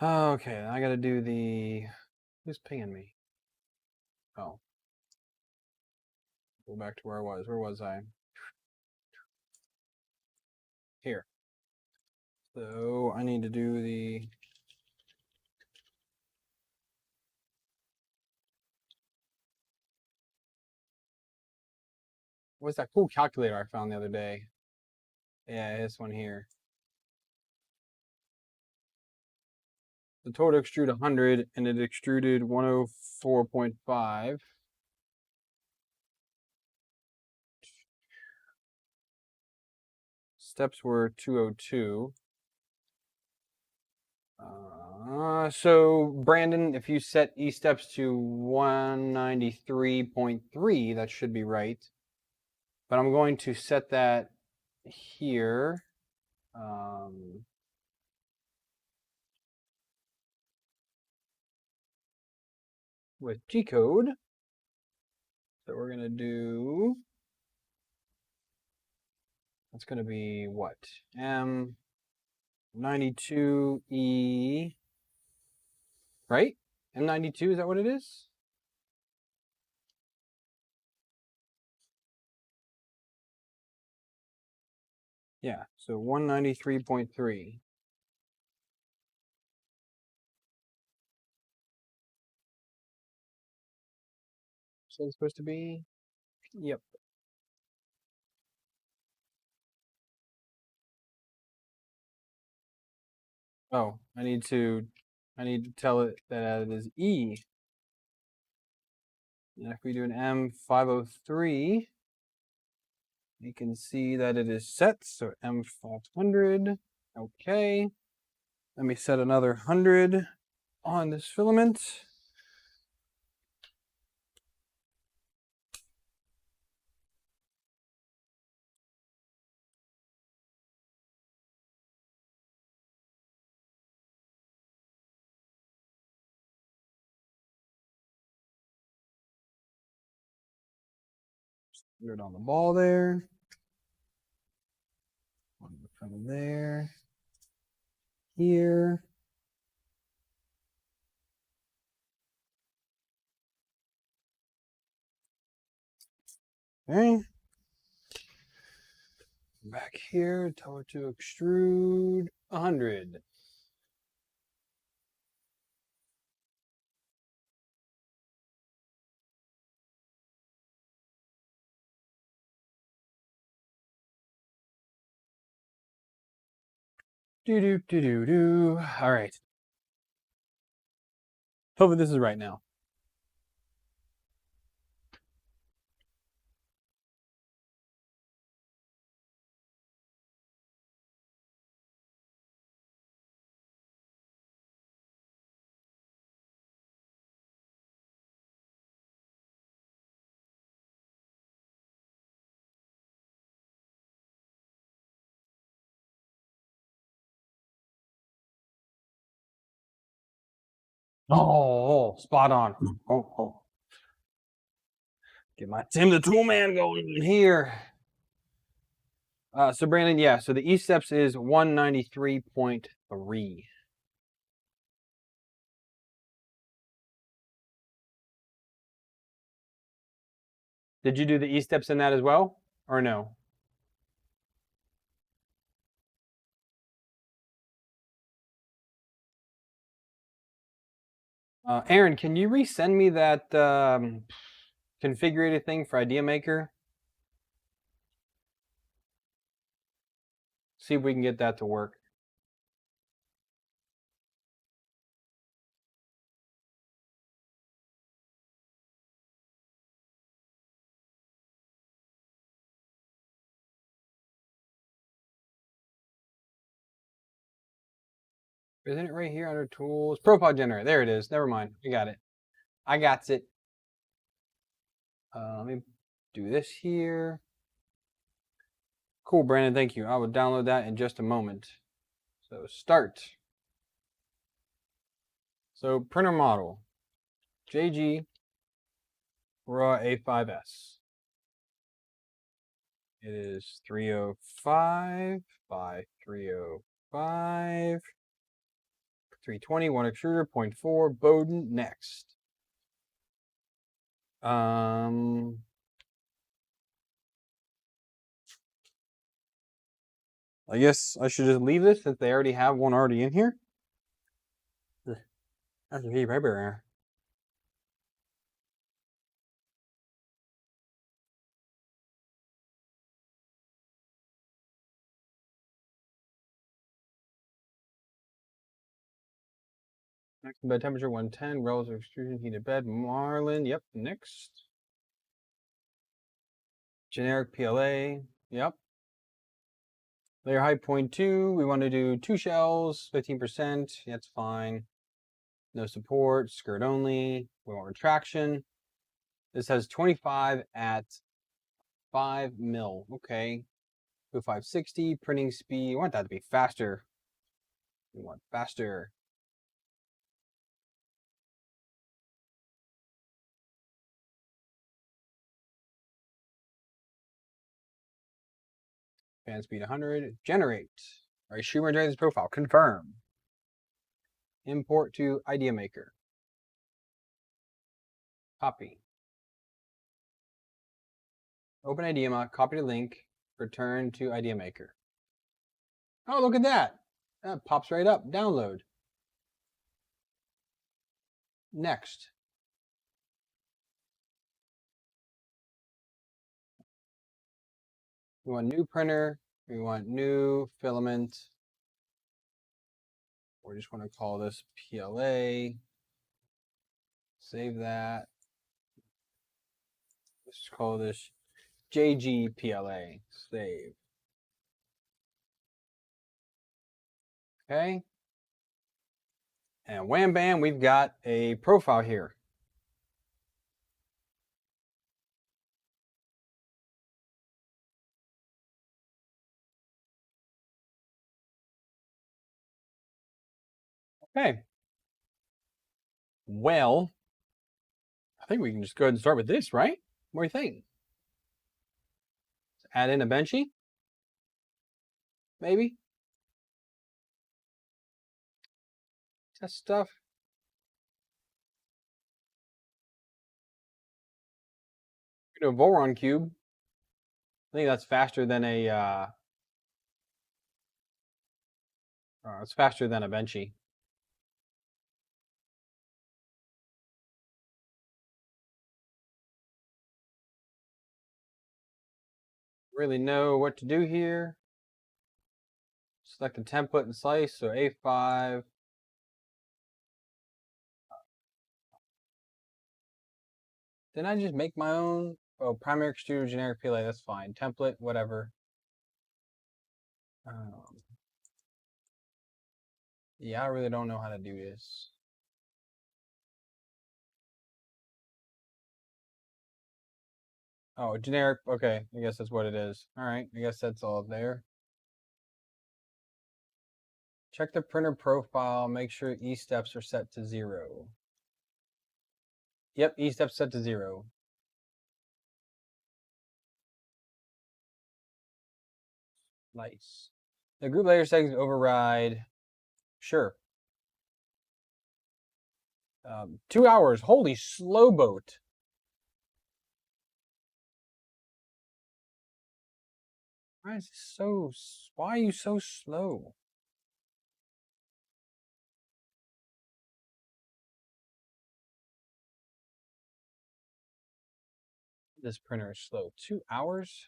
okay, I gotta do the, who's pinging me? Oh, go back to where I was. Where was I? Here. So I need to do the, what's that cool calculator I found the other day? Yeah, this one here. The total extrude 100 and it extruded 104.5. Steps were 202. So Brandon, if you set E steps to 193.3, that should be right. But I'm going to set that here. With G code. So we're gonna do, that's gonna be what? M92E, right? M92, is that what it is? Yeah, so 193.3. So it's supposed to be? Yep. Oh, I need to tell it that it is E. And if we do an M503, you can see that it is set, so M500. Okay. Let me set another 100 on this filament. Put it on the ball there. One from there. Here. Okay. Back here, tell it to extrude 100. Do. All right. Hopefully this is right now. Oh, spot on. Oh. Get my Tim the Tool Man going here. So Brandon, yeah, so the E steps is 193.3. Did you do the E steps in that as well, or no? Aaron, can you resend me that configurated thing for Idea Maker. See if we can get that to work. Isn't it right here under tools? Profile generator. There it is. Never mind. I got it. I got it. Let me do this here. Cool, Brandon. Thank you. I will download that in just a moment. So start. So printer model, JGAURORA A5S. It is 305 by 305, 320, one extruder, 0.4, Bowden, next. I guess I should just leave this since they already have one already in here. That's a heap everywhere. Next bed temperature 110, relative extrusion, heated bed, Marlin, yep, next. Generic PLA, yep. Layer height 0.2, we want to do 2 shells, 15%, that's fine. No support, skirt only, we want retraction. This has 25 at 5 mil, okay. 560, printing speed, we want that to be faster. We want faster. Fan speed 100, generate. All right, Schumer generate this profile, confirm. Import to Idea Maker. Copy. Open IdeaMa, copy the link, return to Idea Maker. Oh, look at that. That pops right up. Download. Next. We want new printer. We want new filament. We just want to call this PLA. Save that. Let's call this JGPLA. Save. Okay. And wham bam, we've got a profile here. Okay. Well, I think we can just go ahead and start with this, right? What do you think? Let's add in a benchy. Maybe. Test stuff. Do a Voron cube. I think that's faster than a it's faster than a benchy. Really know what to do here. Select a template and slice, so A5. Didn't I just make my own? Oh, primary extruder, generic PLA, that's fine. Template, whatever. Yeah, I really don't know how to do this. Oh, generic, okay, I guess that's what it is. All right, I guess that's all there. Check the printer profile, make sure E steps are set to 0. Yep, E steps set to 0. Nice. The group layer settings override. Sure. 2 hours. Holy slow boat. Why is this so? Why are you so slow? This printer is slow. 2 hours?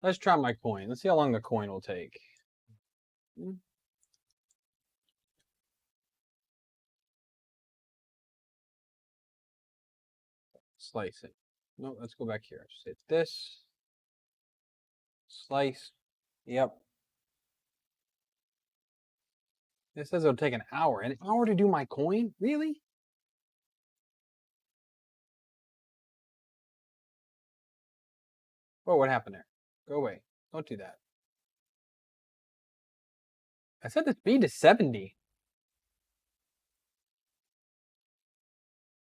Let's try my coin. Let's see how long the coin will take. Slice it. No, let's go back here. Just hit this. Slice. Yep. It says it'll take an hour. An hour to do my coin? Really? Oh, what happened there? Go away. Don't do that. I set the speed to 70.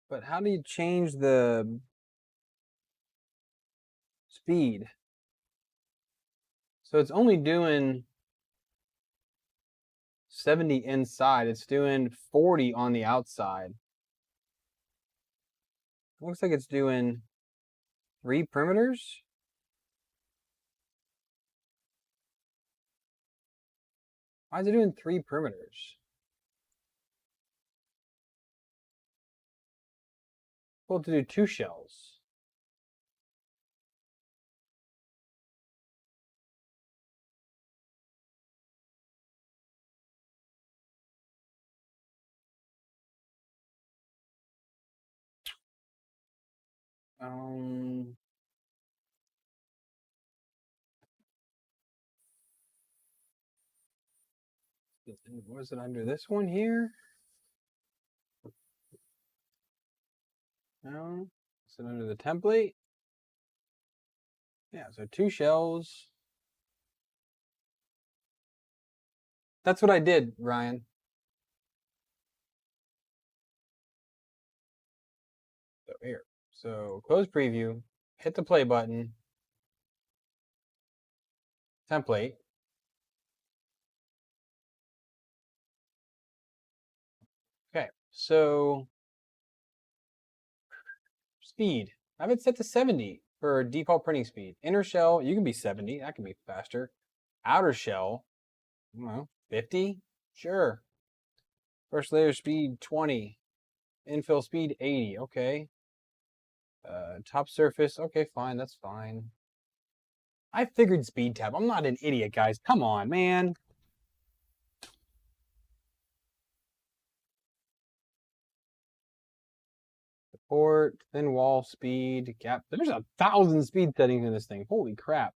But how do you change the speed? So it's only doing 70 inside. It's doing 40 on the outside. It looks like it's doing 3 perimeters. Why is it doing 3 perimeters? Well, to do 2 shells. Was it under this one here? No. Is it under the template? Yeah, so 2 shells. That's what I did, Ryan. So here. So close preview, hit the play button, template. Okay, so speed. I have it set to 70 for default printing speed. Inner shell, you can be 70. That can be faster. Outer shell, I don't know, 50? Sure. First layer speed, 20. Infill speed, 80. Okay. Top surface, okay, fine. That's fine. I figured speed tab. I'm not an idiot, guys. Come on, man. Support, thin wall, speed, gap. There's 1,000 speed settings in this thing. Holy crap.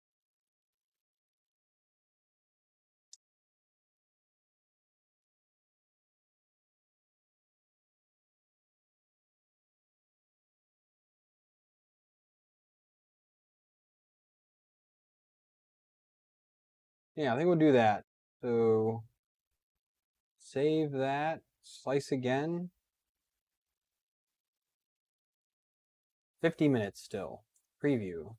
Yeah, I think we'll do that. So save that, slice again. 50 minutes still. Preview.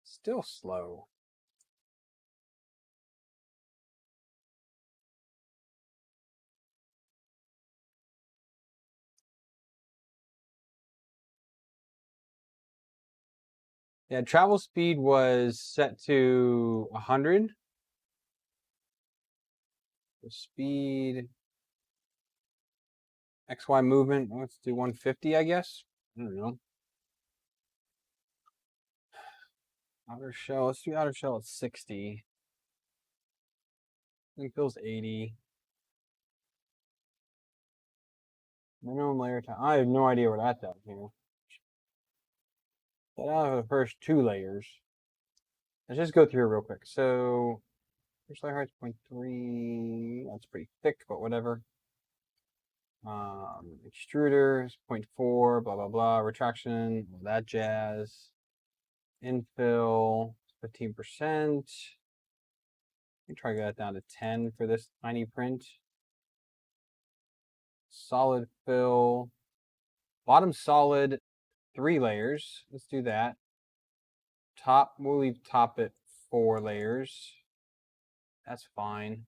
Still slow. Yeah, travel speed was set to 100. The speed, XY movement, let's do 150, I guess. I don't know. Outer shell, let's do outer shell at 60. Infill's 80. Minimum layer time. I have no idea what that does here. Set out of the first 2 layers. Let's just go through it real quick. So first layer height's 0.3. That's pretty thick, but whatever. Extruder is 0.4, blah, blah, blah. Retraction, all that jazz. Infill, 15%. Let me try to get that down to 10 for this tiny print. Solid fill. Bottom solid, 3 layers. Let's do that. Top, we'll leave top at 4 layers. That's fine.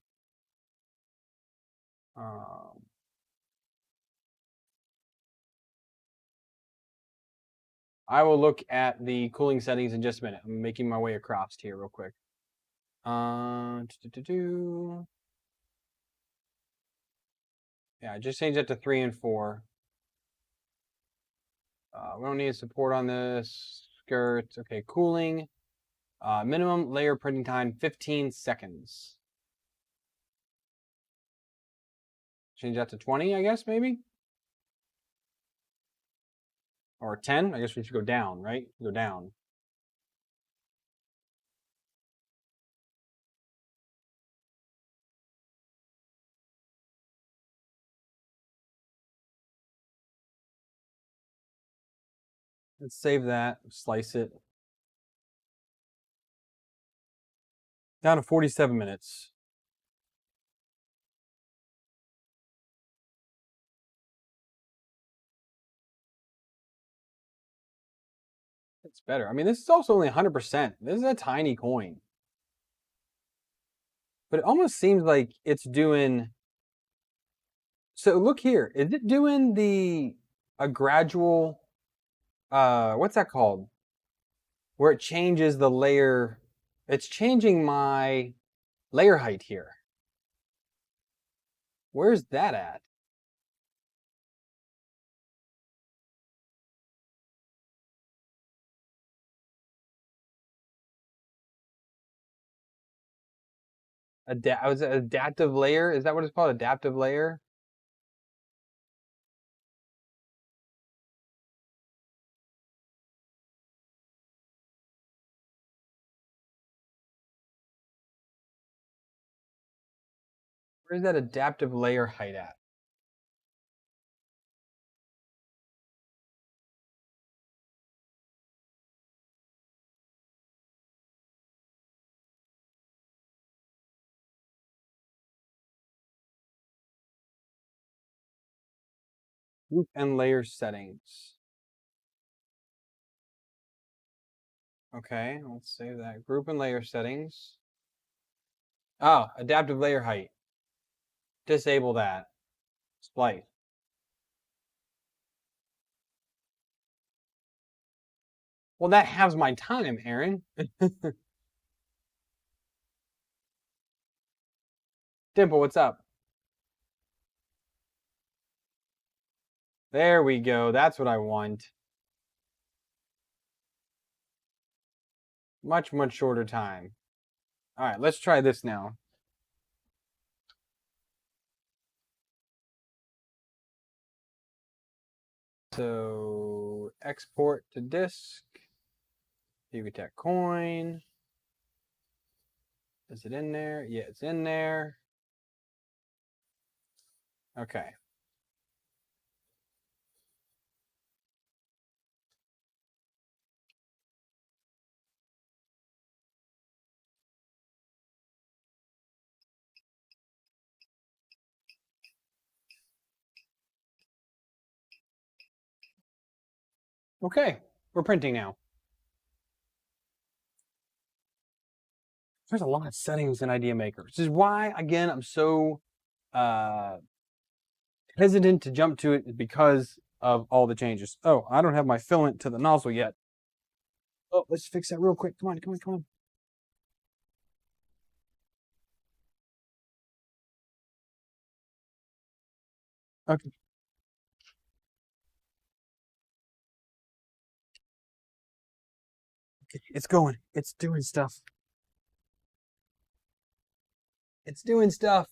I will look at the cooling settings in just a minute. I'm making my way across here real quick. Yeah, just change that to 3 and 4. We don't need support on this. Skirts. Okay, cooling. Minimum layer printing time 15 seconds. Change that to 20, I guess, maybe? Or 10? I guess we should go down, right? Go down. Let's save that, slice it. Down to 47 minutes. It's better. I mean, this is also only 100%. This is a tiny coin. But it almost seems like it's doing... So look here. Is it doing a gradual... what's that called? Where it changes the layer... It's changing my layer height here. Where's that at? Was it adaptive layer? Is that what it's called? Adaptive layer? Where's that adaptive layer height at? Group and layer settings. Okay, let's save that. Group and layer settings. Oh, adaptive layer height. Disable that. Splice. Well, that halves my time, Aaron. Dimple, what's up? There we go. That's what I want. Much, much shorter time. All right, let's try this now. So export to disk. You get that coin. Is it in there? Yeah, it's in there. Okay. Okay, we're printing now. There's a lot of settings in Idea Maker. This is why, again, I'm so hesitant to jump to it because of all the changes. Oh, I don't have my filament to the nozzle yet. Oh, let's fix that real quick. Come on, come on, come on. Okay. Okay, it's going. It's doing stuff. It's doing stuff.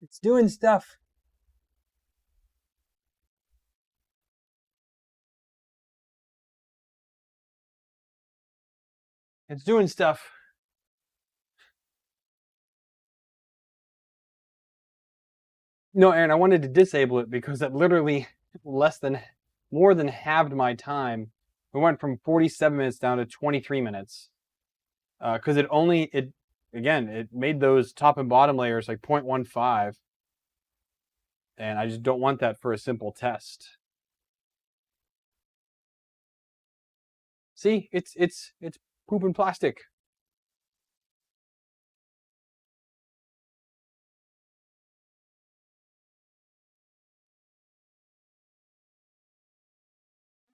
It's doing stuff. It's doing stuff. No, Aaron, I wanted to disable it because it literally more than halved my time. We went from 47 minutes down to 23 minutes. Because it made those top and bottom layers like 0.15. And I just don't want that for a simple test. See, it's poop and plastic.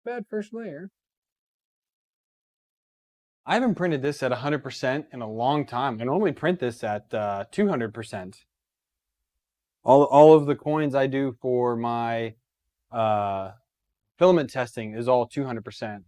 bad first layer. I haven't printed this at 100% in a long time. I normally print this at 200%. All of the coins I do for my filament testing is all 200%.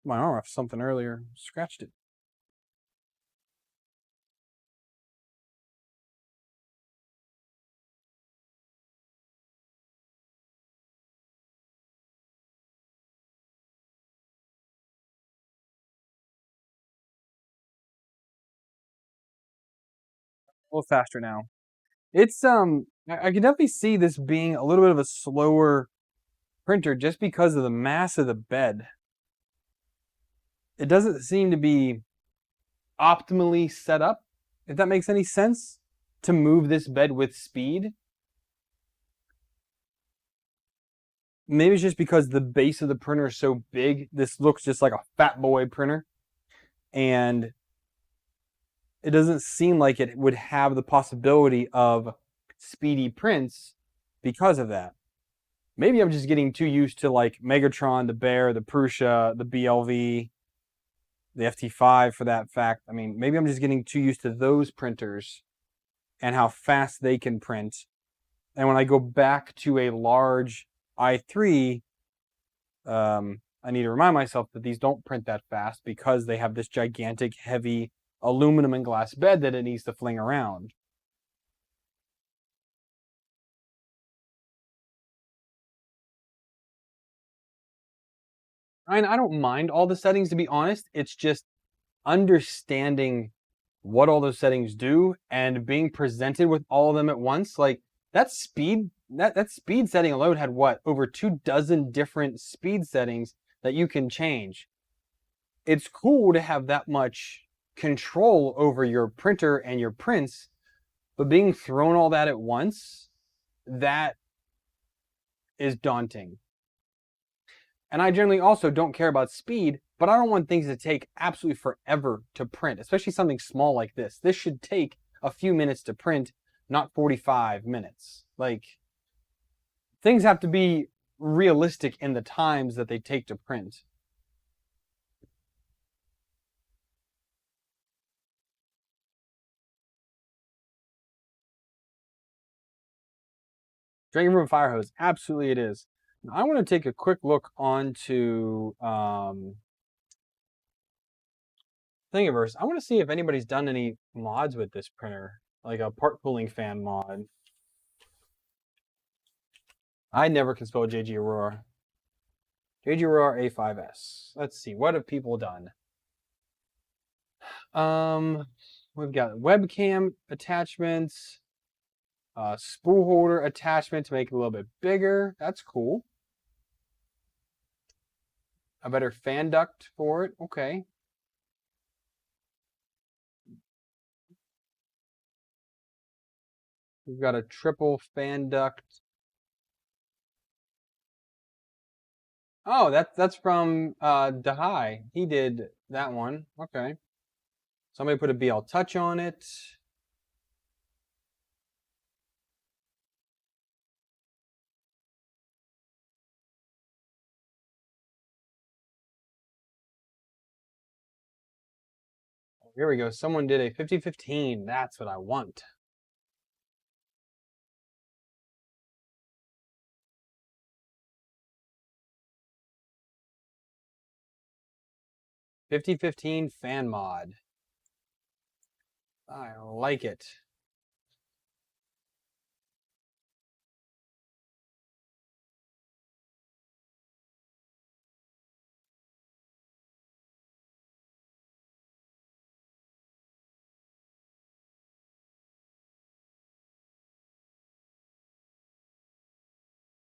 My arm off something earlier, scratched it. A little faster now. It's I can definitely see this being a little bit of a slower printer just because of the mass of the bed. It doesn't seem to be optimally set up, if that makes any sense, to move this bed with speed. Maybe it's just because the base of the printer is so big. This looks just like a fat boy printer. And it doesn't seem like it would have the possibility of speedy prints because of that. Maybe I'm just getting too used to like Megatron, the Bear, the Prusa, the BLV, the FT5 for that fact. I mean, maybe I'm just getting too used to those printers and how fast they can print. And when I go back to a large i3, I need to remind myself that these don't print that fast because they have this gigantic, heavy aluminum and glass bed that it needs to fling around. I don't mind all the settings, to be honest. It's just understanding what all those settings do and being presented with all of them at once. Like that speed setting alone had what, over 24 different speed settings that you can change. It's cool to have that much control over your printer and your prints, but being thrown all that at once, that is daunting. And I generally also don't care about speed, but I don't want things to take absolutely forever to print, especially something small like this. This should take a few minutes to print, not 45 minutes. Like, things have to be realistic in the times that they take to print. Dragon Room Fire Hose, absolutely it is. Now, I want to take a quick look onto Thingiverse. I want to see if anybody's done any mods with this printer, like a part cooling fan mod. I never can spell JGAURORA. JGAURORA A5S. Let's see, what have people done? We've got webcam attachments, spool holder attachment to make it a little bit bigger. That's cool. A better fan duct for it. Okay. We've got a triple fan duct. Oh, that's from Dahai. He did that one. Okay. Somebody put a BL Touch on it. Here we go. Someone did a 5015. That's what I want. $5015 fan mod. I like it.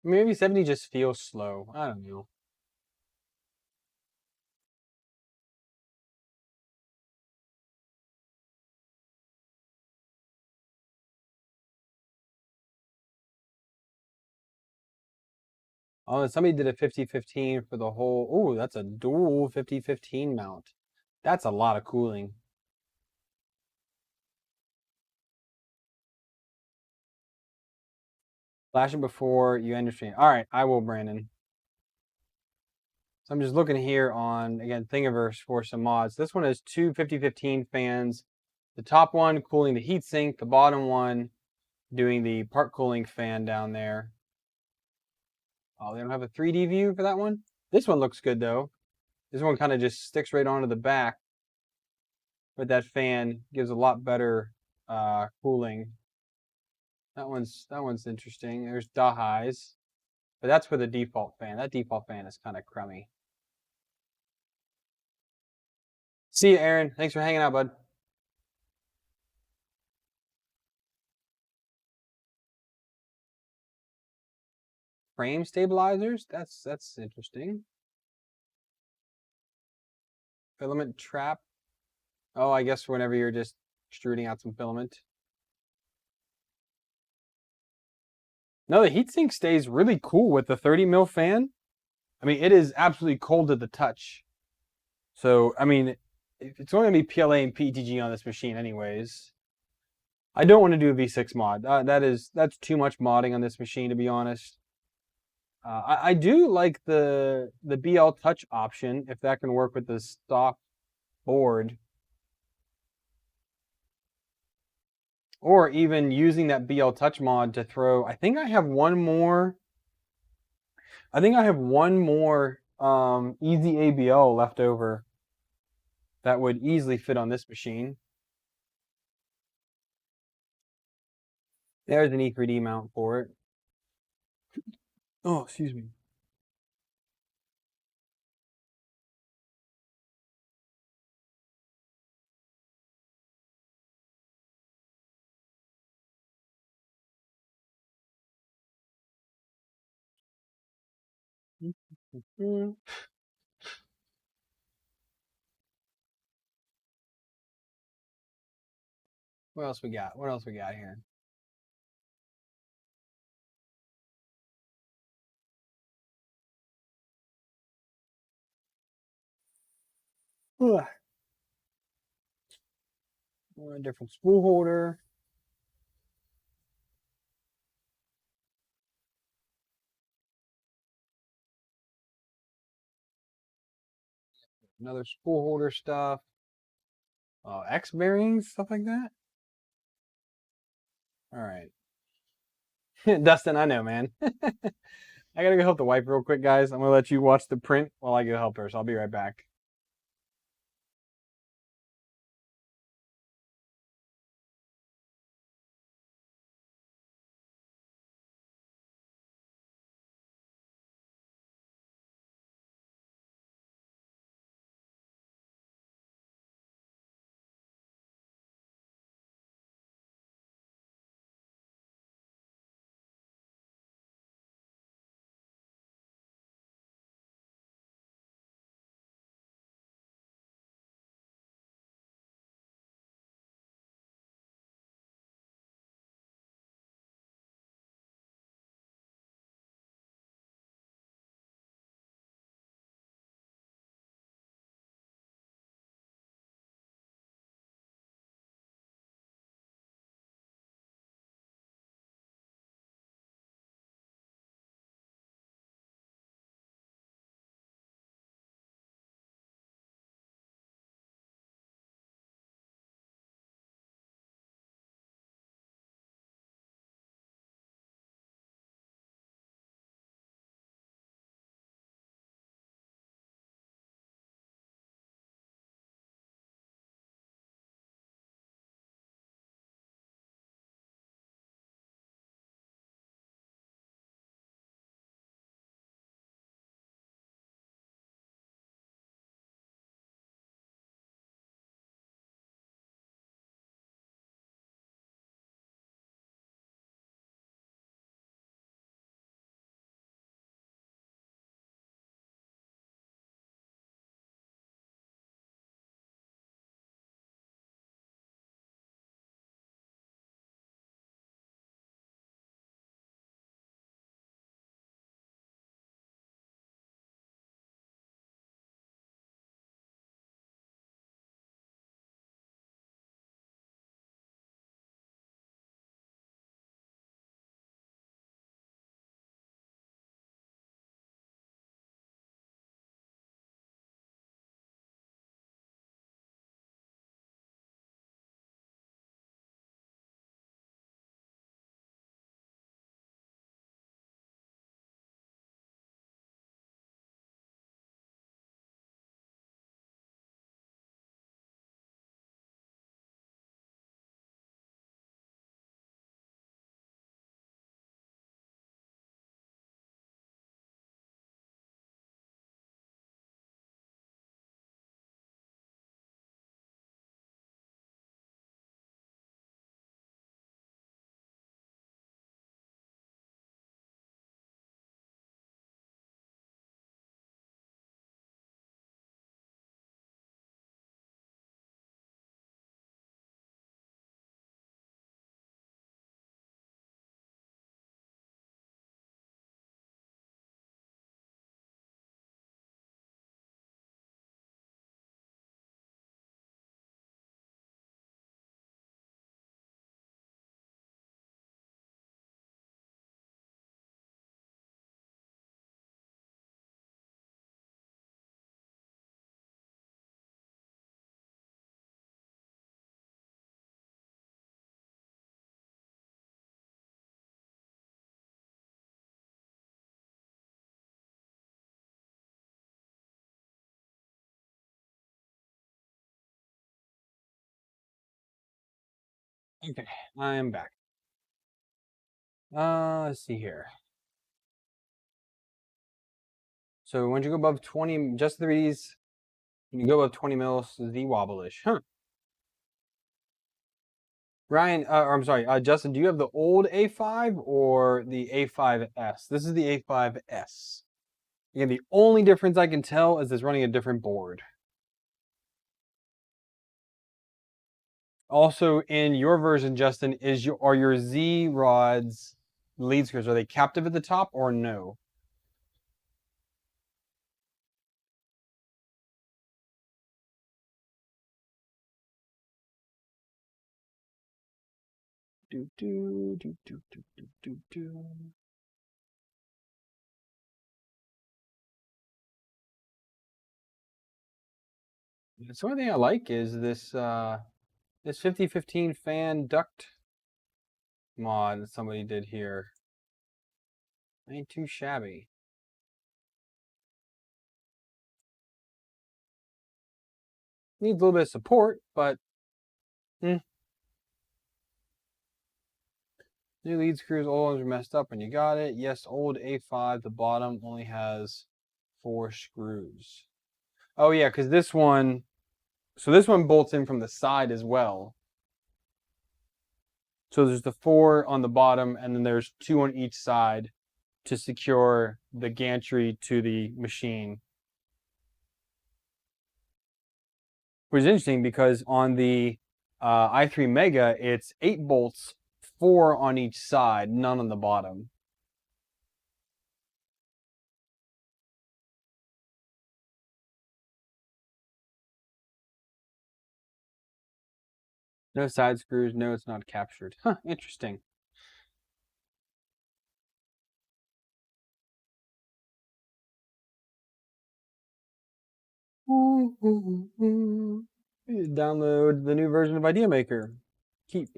Maybe 70 just feels slow. I don't know. Oh, and somebody did a 50-15 for the whole. Oh, that's a dual 50-15 mount. That's a lot of cooling. Flash it before you end your stream. All right, I will, Brandon. So I'm just looking here on, again, Thingiverse for some mods. This one has two 50-15 fans. The top one cooling the heatsink, the bottom one doing the part cooling fan down there. Oh, they don't have a 3D view for that one? This one looks good though. This one kind of just sticks right onto the back. But that fan gives a lot better cooling. That one's interesting. There's Dahai's. But that's for the default fan. That default fan is kind of crummy. See you, Aaron. Thanks for hanging out, bud. Frame stabilizers? That's interesting. Filament trap. Oh, I guess whenever you're just extruding out some filament. No, the heatsink stays really cool with the 30 mil fan. I mean, it is absolutely cold to the touch. So, I mean, it's only going to be PLA and PETG on this machine anyways. I don't want to do a V6 mod. That's too much modding on this machine, to be honest. I do like the BL Touch option, if that can work with the stock board. Or even using that BL Touch mod to throw. I think I have one more Easy ABL left over that would easily fit on this machine. There's an E3D mount for it. Oh, excuse me. What else we got? What else we got here? Ugh. A different spool holder. Another spool holder stuff. X bearings, stuff like that. All right. Dustin, I know, man. I gotta go help the wife real quick, guys. I'm gonna let you watch the print while I go help her, so I'll be right back. Okay, I am back. Let's see here. So once you go above 20, just the 3Ds, when you go above 20 mils, the wobblish. Huh. Ryan, or I'm sorry, Justin, do you have the old A5 or the A5S? This is the A5S. Again, the only difference I can tell is it's running a different board. Also, in your version, Justin, are your Z rods lead screws, are they captive at the top or no? Do do do do do do do do. The only thing I like is this this 5015 fan duct mod that somebody did here. Ain't too shabby. Needs a little bit of support, but new lead screws, old ones are messed up when you got it. Yes, old A5, the bottom only has 4 screws. Oh yeah, because this one, so this one bolts in from the side as well. So there's the 4 on the bottom, and then there's 2 on each side to secure the gantry to the machine. Which is interesting because on the i3 Mega, it's 8 bolts, 4 on each side, none on the bottom. No side screws, no, it's not captured. Huh, interesting. Download the new version of Idea Maker. Keep.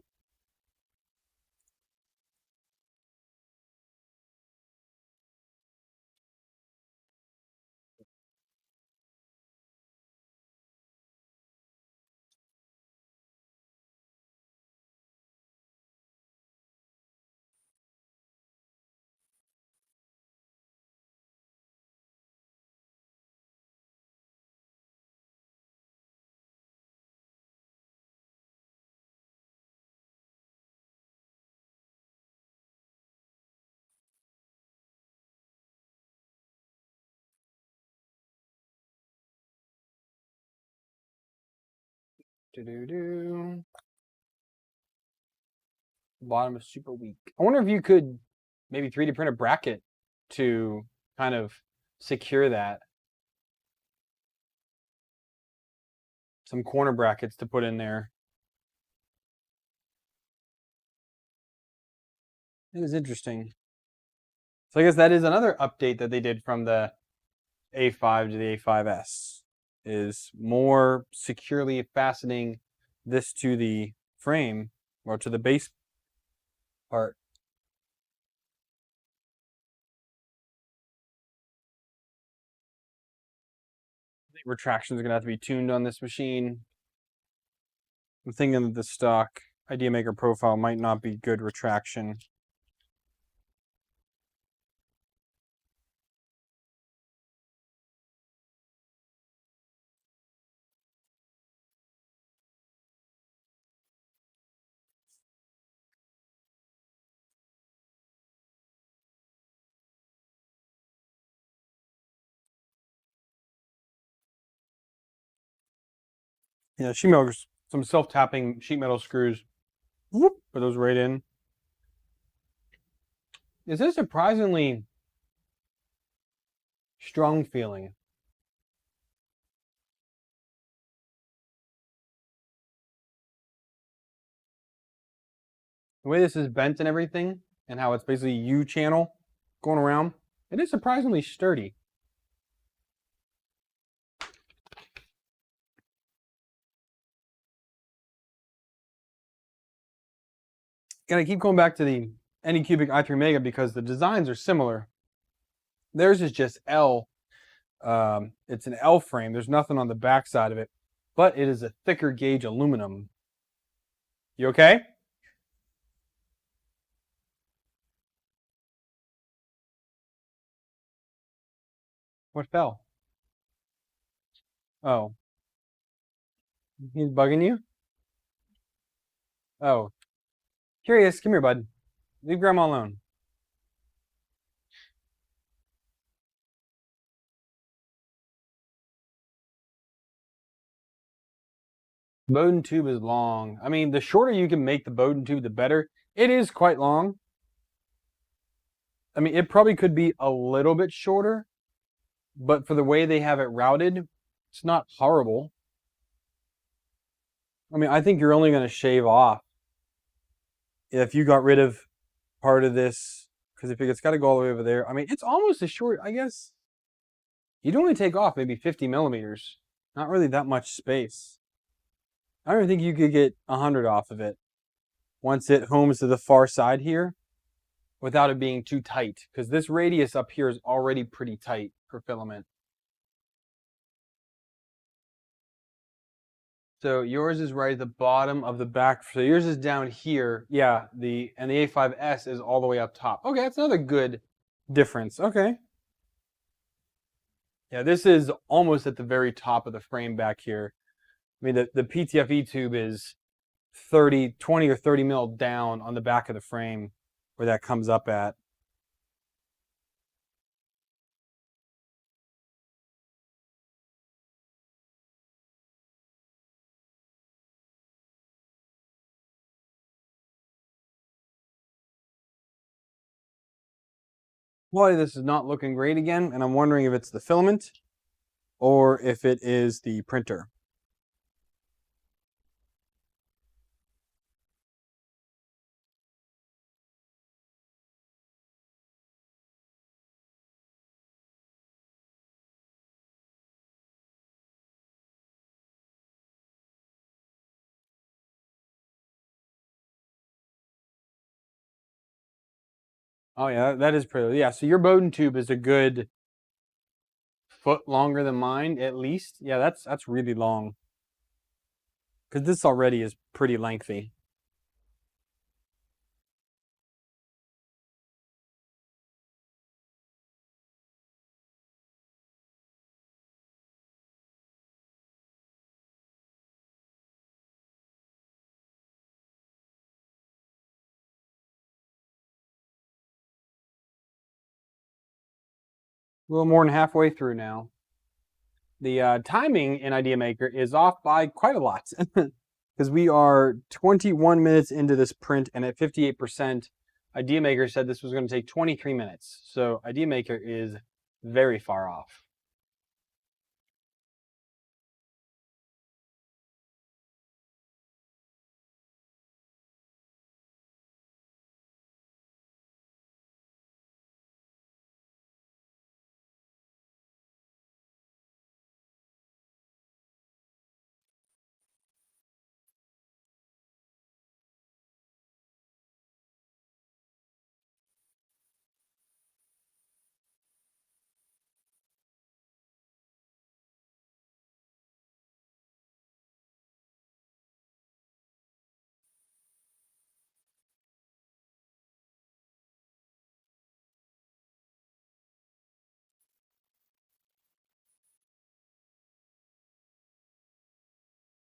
Do-do-do. Bottom is super weak. I wonder if you could maybe 3D print a bracket to kind of secure that. Some corner brackets to put in there. It is interesting. So I guess that is another update that they did from the A5 to the A5S, is more securely fastening this to the frame or to the base part. I think retractions are going to have to be tuned on this machine. I'm thinking that the stock Idea Maker profile might not be good retraction. Yeah, sheet metal, some self-tapping sheet metal screws. Whoop, put those right in. This is surprisingly strong feeling. The way this is bent and everything, and how it's basically U-channel going around, it is surprisingly sturdy. And I keep going back to the Anycubic i3 Mega because the designs are similar. Theirs is just L. It's an L frame. There's nothing on the back side of it, but it is a thicker gauge aluminum. You okay? What fell? Oh. He's bugging you? Oh. Curious, come here, bud. Leave Grandma alone. Bowden tube is long. I mean, the shorter you can make the Bowden tube, the better. It is quite long. I mean, it probably could be a little bit shorter, but for the way they have it routed, it's not horrible. I mean, I think you're only going to shave off if you got rid of part of this, because if it's got to go all the way over there, I mean, it's almost as short, I guess. You'd only take off maybe 50 millimeters. Not really that much space. I don't think you could get 100 off of it once it homes to the far side here without it being too tight, because this radius up here is already pretty tight for filament. So yours is right at the bottom of the back. So yours is down here. Yeah, and the A5S is all the way up top. Okay, that's another good difference. Okay. Yeah, this is almost at the very top of the frame back here. I mean, the PTFE tube is 20 or 30 mil down on the back of the frame where that comes up at. Well, this is not looking great again, and I'm wondering if it's the filament or if it is the printer. Oh yeah, that is pretty. Yeah, so your Bowden tube is a good foot longer than mine, at least. Yeah, that's really long. Because this already is pretty lengthy. A little more than halfway through now. The timing in Idea Maker is off by quite a lot. Because we are 21 minutes into this print, and at 58%, Idea Maker said this was going to take 23 minutes. So Idea Maker is very far off.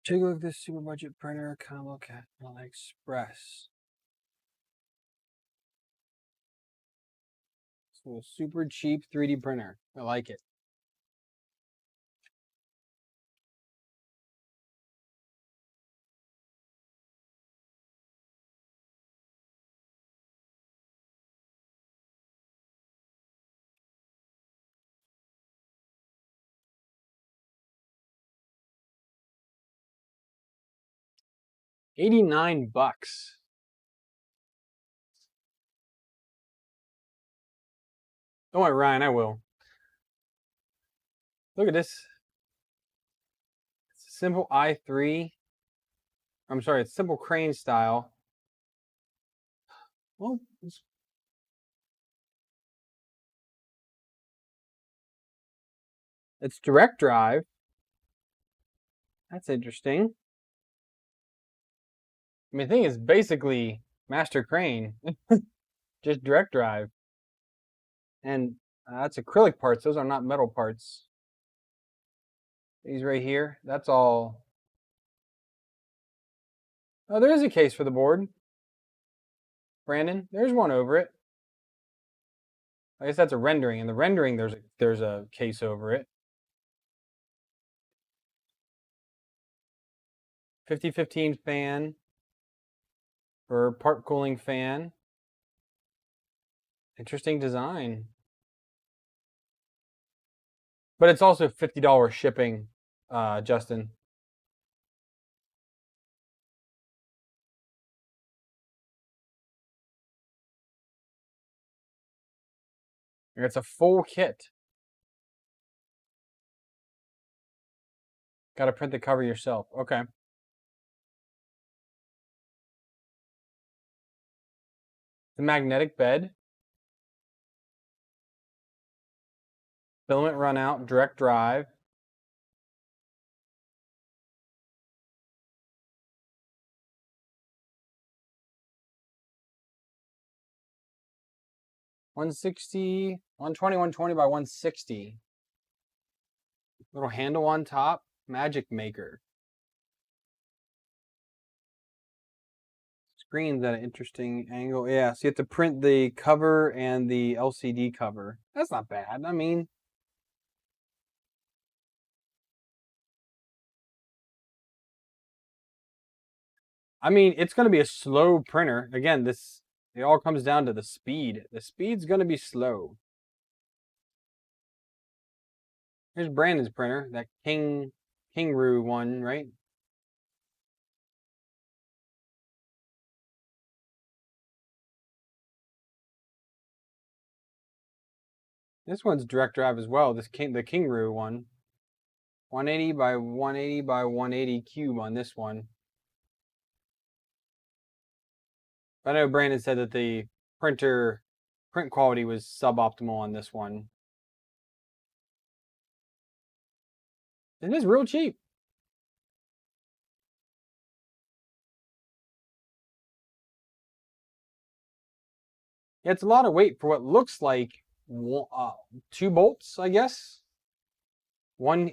Take a look at this super budget printer. Kind of look at AliExpress. So a super cheap 3D printer. I like it. $89. Don't worry, Ryan, I will. Look at this. It's a simple i3. I'm sorry, it's simple crane style. Well, it's direct drive. That's interesting. I mean, the thing is basically Master Crane, just direct drive. And That's acrylic parts. Those are not metal parts. These right here, that's all. Oh, there is a case for the board. Brandon, there's one over it. I guess that's a rendering. In the rendering, there's a case over it. 5015 fan for part cooling fan. Interesting design. But it's also $50 shipping, Justin. It's a full kit. Got to print the cover yourself. Okay. The magnetic bed. Filament run out, direct drive. $160, $120, $120 by $160. Little handle on top. Magic Maker. Screen's at an interesting angle. Yeah, so you have to print the cover and the LCD cover. That's not bad. I mean, it's going to be a slow printer. Again, it all comes down to the speed. The speed's going to be slow. Here's Brandon's printer, that Kangaroo one, right? This one's direct drive as well. The Kangaroo one. 180 by 180 by 180 cube on this one. I know Brandon said that the print quality was suboptimal on this one. It is real cheap. Yeah, it's a lot of weight for what looks like 2 bolts, I guess. One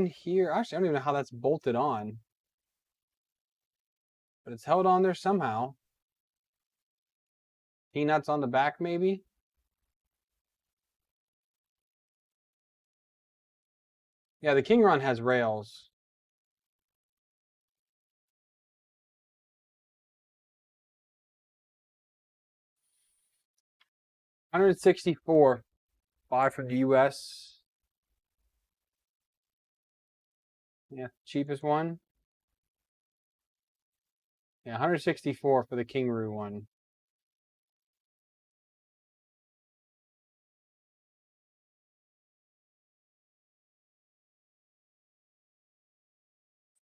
here. Actually, I don't even know how that's bolted on. But it's held on there somehow. Peanuts on the back, maybe. Yeah, the Kingron has rails. $164. Buy from the US. Yeah, cheapest one. Yeah, $164 for the Kangaroo one.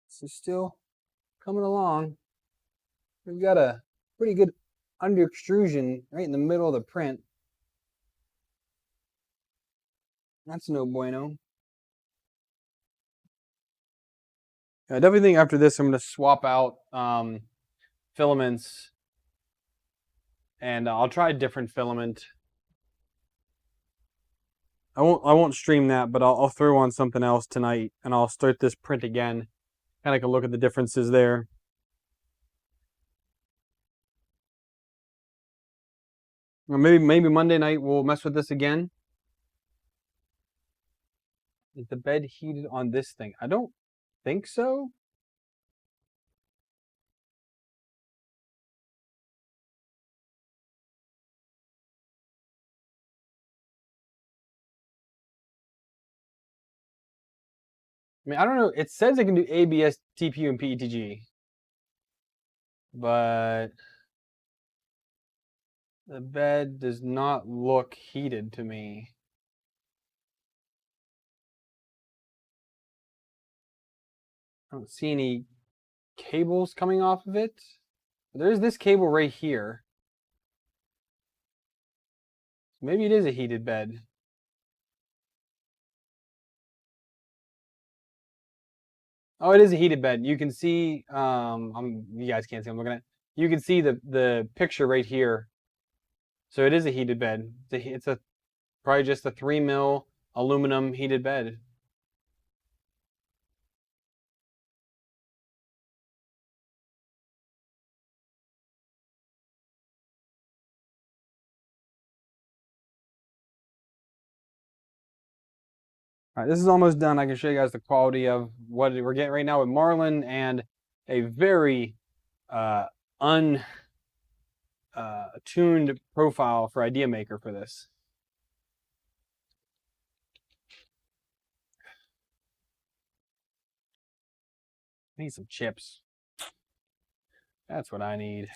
This is still coming along. We've got a pretty good under extrusion right in the middle of the print. That's no bueno. I definitely think after this I'm going to swap out filaments, and I'll try a different filament. I won't stream that, but I'll throw on something else tonight, and I'll start this print again. Kind of can look at the differences there. Or maybe Monday night we'll mess with this again. Is the bed heated on this thing? I don't think so. I don't know. It says it can do ABS, TPU, and PETG. But the bed does not look heated to me. I don't see any cables coming off of it. There's this cable right here. Maybe it is a heated bed. Oh, it is a heated bed. You can see, you guys can't see, I'm looking at, you can see the picture right here. So it is a heated bed. It's a Probably just a 3 mil aluminum heated bed. All right, this is almost done. I can show you guys the quality of what we're getting right now with Marlin and a very untuned profile for Idea Maker for this. I need some chips. That's what I need.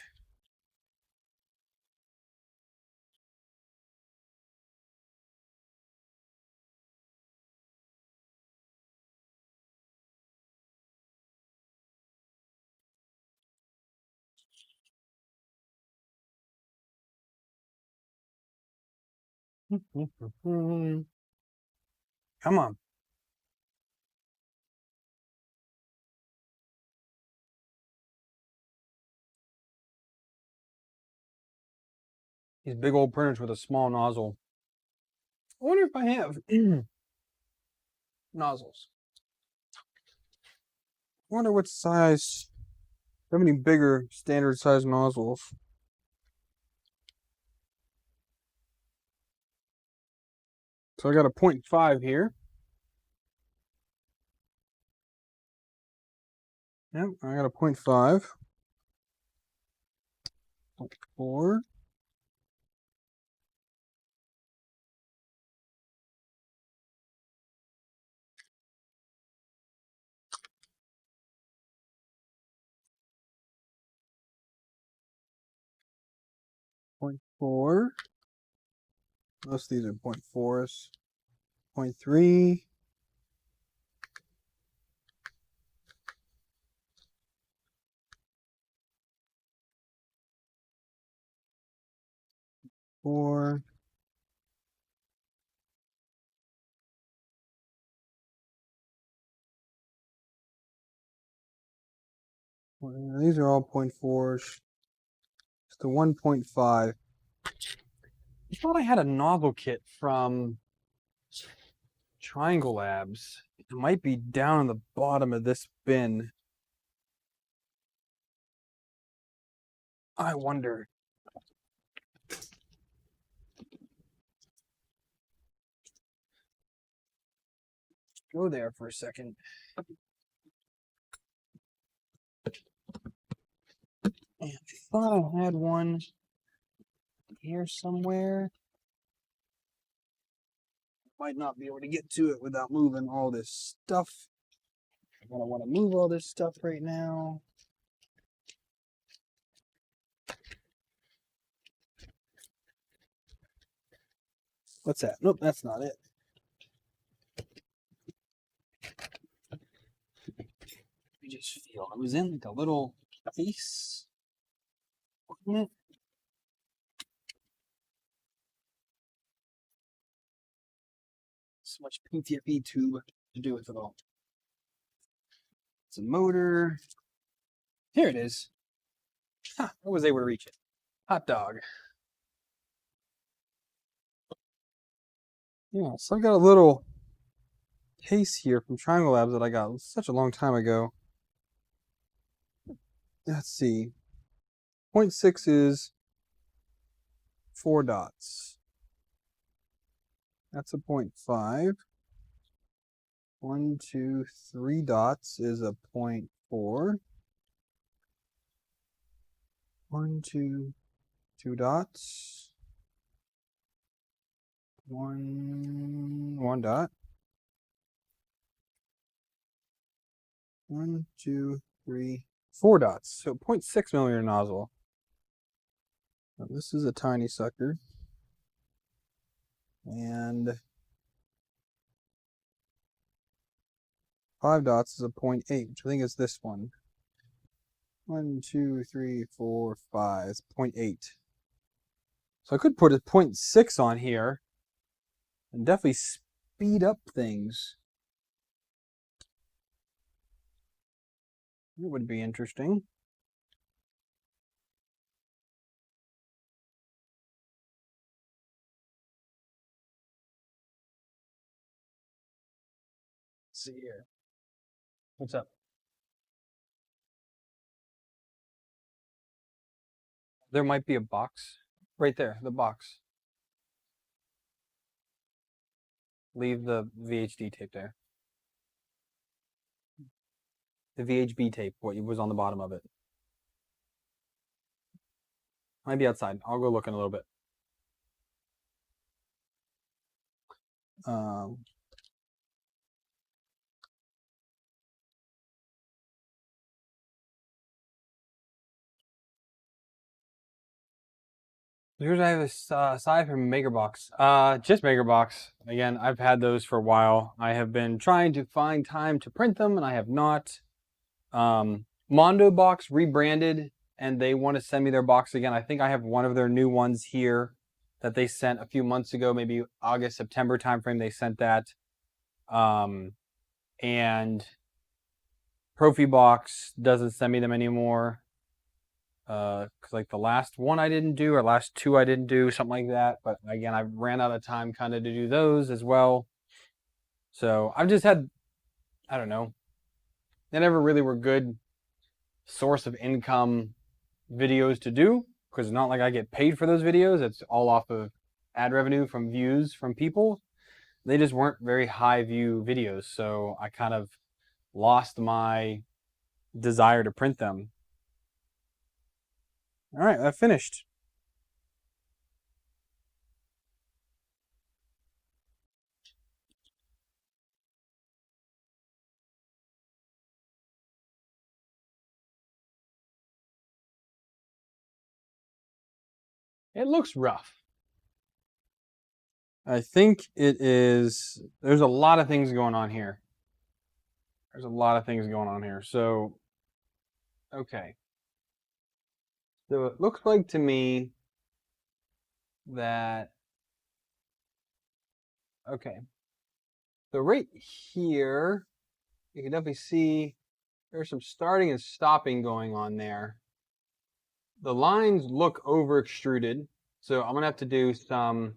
Come on. These big old printers with a small nozzle. I wonder if I have nozzles. I wonder what size. How many bigger standard size nozzles? So I got a 0.5 here. Yep, I got a 0.5. 0.4. 0.4. Most of these are 0.4s. 0.3. 4. These are all 0.4s. It's the 1.5. I thought I had a nozzle kit from Triangle Labs. It might be down on the bottom of this bin. I wonder. Go there for a second. I thought I had one here somewhere. Might not be able to get to it without moving all this stuff. I don't want to move all this stuff right now. What's that? Nope, that's not it. I just feel I was in like a little case. Wasn't it? So much PTFE tube to do with it all. It's a motor. Here it is. I was able to reach it. Hot dog. Yeah, so I've got a little case here from Triangle Labs that I got such a long time ago. Let's see. 0.6 is 4 dots. That's a 0.5. 1, 2, 3 dots is a 0.4. 1, 2, 2 dots. 1 dot. 1, 2, 3, 4 dots. So 0.6 millimeter nozzle. Now this is a tiny sucker. And 5 dots is a 0.8, which I think is this one. 1, 2, 3, 4, 5. It's 0.8. So I could put a 0.6 on here and definitely speed up things. It would be interesting. see here. What's up? There might be a box right there, the box. Leave the VHD tape there. The VHB tape, what was on the bottom of it. Might be outside. I'll go look in a little bit. Here's I have this aside from MakerBox. Just MakerBox. Again, I've had those for a while. I have been trying to find time to print them, and I have not. Mondo Box rebranded, and they want to send me their box again. I think I have one of their new ones here that they sent a few months ago, maybe August, September timeframe. They sent that. And ProfiBox doesn't send me them anymore. Because like the last one I didn't do, or last two I didn't do, something like that. But again, I ran out of time kind of to do those as well. So I've just had, I don't know, they never really were good source of income videos to do, because it's not like I get paid for those videos. It's all off of ad revenue from views from people. They just weren't very high view videos, so I kind of lost my desire to print them. All right, I finished. It looks rough. I think it is, there's a lot of things going on here. There's a lot of things going on here. So, okay. So it looks like to me that, okay. So right here, you can definitely see there's some starting and stopping going on there. The lines look over extruded. So I'm gonna have to do some,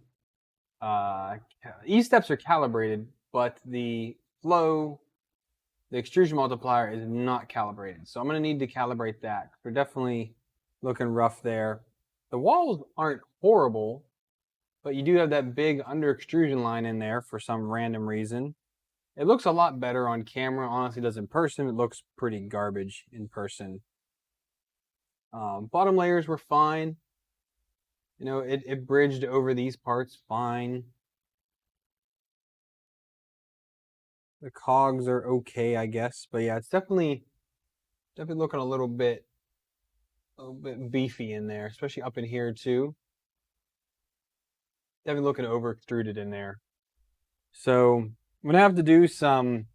E-steps are calibrated, but the flow, the extrusion multiplier is not calibrated. So I'm gonna need to calibrate that. They're definitely looking rough there. The walls aren't horrible, but you do have that big under extrusion line in there for some random reason. It looks a lot better on camera. Honestly, it does in person. It looks pretty garbage in person. Bottom layers were fine. You know, it bridged over these parts fine. The cogs are okay, I guess. But yeah, it's definitely looking a little bit beefy in there, especially up in here too. Definitely looking over extruded in there. So I'm gonna have to do some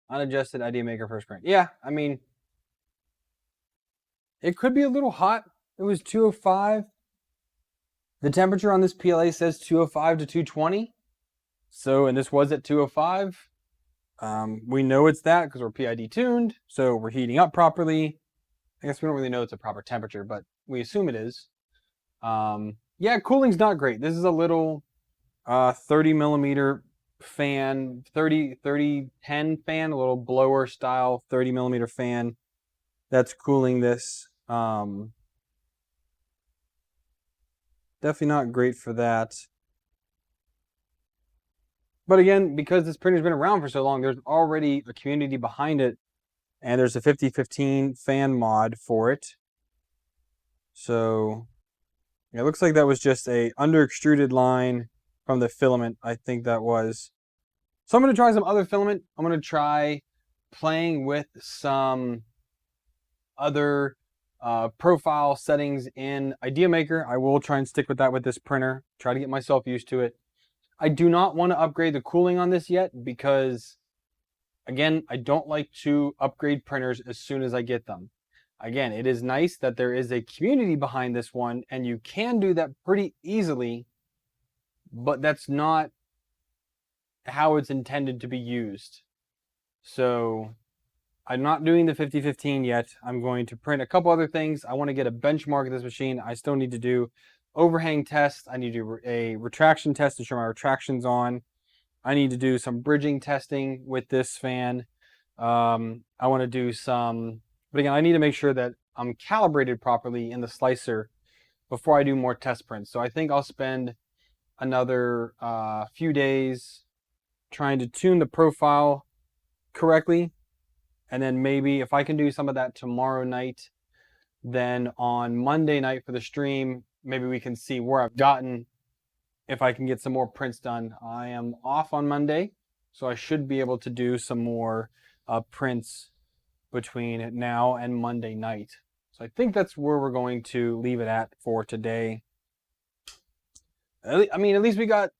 unadjusted Idea Maker first print. Yeah, I mean, it could be a little hot. It was 205. The temperature on this PLA says 205 to 220. So, and this was at 205. We know it's that because we're PID tuned, so we're heating up properly. I guess we don't really know it's a proper temperature, but we assume it is. Yeah, cooling's not great. This is a little 30 millimeter fan, 30-10 fan, a little blower style 30 millimeter fan that's cooling this. Definitely not great for that. But again, because this printer's been around for so long, there's already a community behind it, and there's a 5015 fan mod for it. So it looks like that was just a under extruded line from the filament. I think that was. So I'm going to try some other filament. I'm going to try playing with some other profile settings in Idea Maker. I will try and stick with that with this printer. Try to get myself used to it. I do not want to upgrade the cooling on this yet because, again, I don't like to upgrade printers as soon as I get them. Again, it is nice that there is a community behind this one, and you can do that pretty easily, but that's not how it's intended to be used. So I'm not doing the 5015 yet. I'm going to print a couple other things. I want to get a benchmark of this machine. I still need to do overhang test. I need to do a retraction test to show my retraction's on. I need to do some bridging testing with this fan. I want to do some, but again, I need to make sure that I'm calibrated properly in the slicer before I do more test prints. So I think I'll spend another few days trying to tune the profile correctly. And then maybe if I can do some of that tomorrow night, then on Monday night for the stream, maybe we can see where I've gotten, if I can get some more prints done. I am off on Monday, so I should be able to do some more prints between now and Monday night. So I think that's where we're going to leave it at for today. I mean, at least we got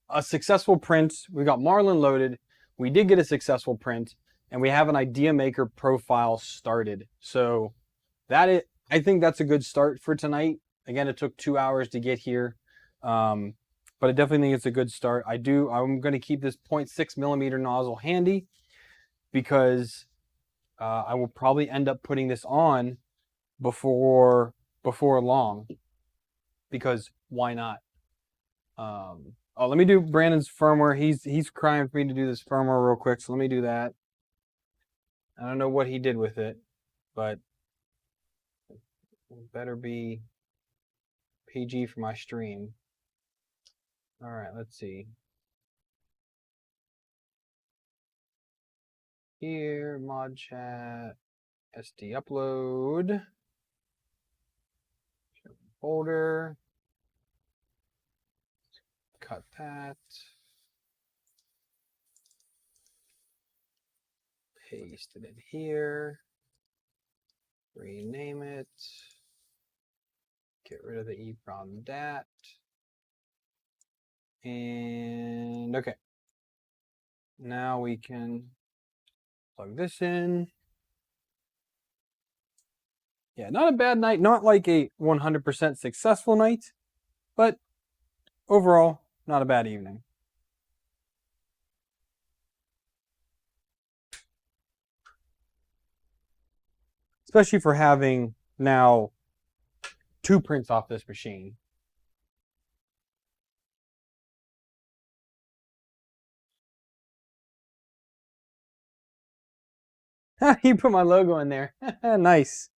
a successful print. We got Marlin loaded. We did get a successful print, and we have an idea maker profile started. So I think that's a good start for tonight. Again, it took 2 hours to get here, but I definitely think it's a good start. I'm going to keep this 0.6 millimeter nozzle handy because I will probably end up putting this on before long, because why not? Oh, let me do Brandon's firmware. He's crying for me to do this firmware real quick, so let me do that. I don't know what he did with it, but it better be PG for my stream. All right, let's see. Here, mod chat, SD upload, folder, cut that, paste it in here, rename it, get rid of the EEPROM DAT, and okay. Now we can plug this in. Yeah, not a bad night, not like a 100% successful night, but overall, not a bad evening. Especially for having now 2 prints off this machine. You put my logo in there. Nice.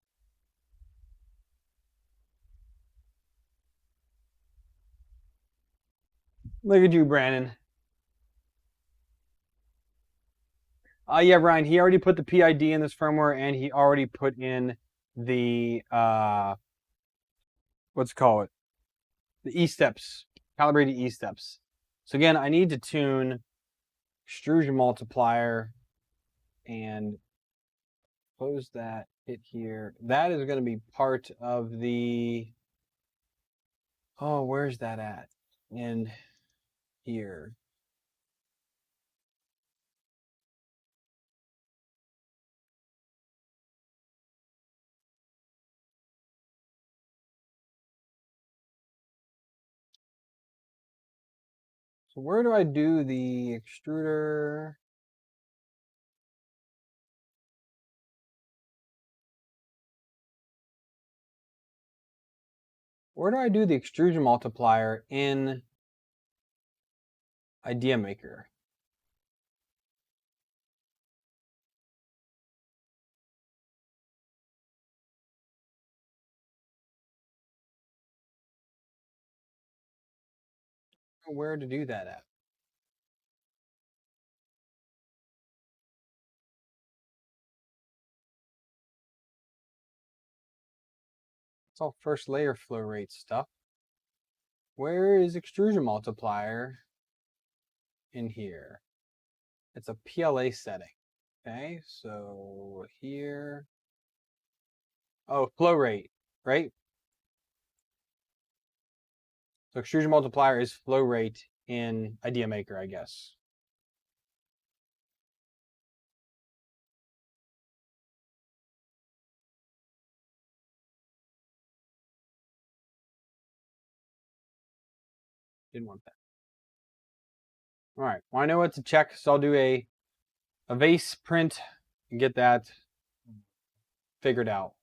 Look at you, Brandon. Yeah, Ryan, he already put the PID in this firmware, and he already put in the, what's it called? The E-steps, calibrated E-steps. So again, I need to tune extrusion multiplier and close that, hit here. That is going to be part of the, oh, where's that at? In here. So where do I do the extruder? Where do I do the extrusion multiplier in Idea Maker? Where to do that at? It's all first layer flow rate stuff. Where is extrusion multiplier in here? It's a PLA setting. Okay, so here. Oh, flow rate, right? So extrusion multiplier is flow rate in Idea Maker, I guess. Didn't want that. All right, well, I know what to check, so I'll do a vase print and get that figured out.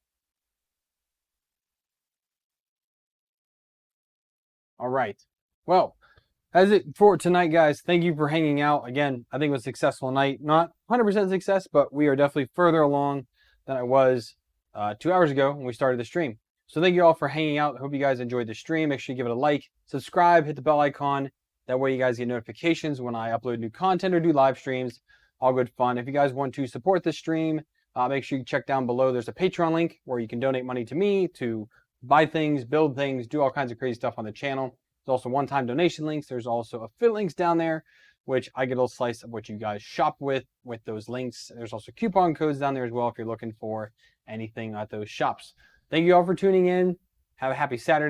All right. Well, that's it for tonight, guys. Thank you for hanging out. Again, I think it was a successful night. Not 100% success, but we are definitely further along than I was 2 hours ago when we started the stream. So thank you all for hanging out. I hope you guys enjoyed the stream. Make sure you give it a like, subscribe, hit the bell icon. That way you guys get notifications when I upload new content or do live streams. All good fun. If you guys want to support this stream, make sure you check down below. There's a Patreon link where you can donate money to me to buy things, build things, do all kinds of crazy stuff on the channel. There's also one-time donation links. There's also affiliate links down there, which I get a little slice of what you guys shop with those links. There's also coupon codes down there as well if you're looking for anything at those shops. Thank you all for tuning in. Have a happy Saturday.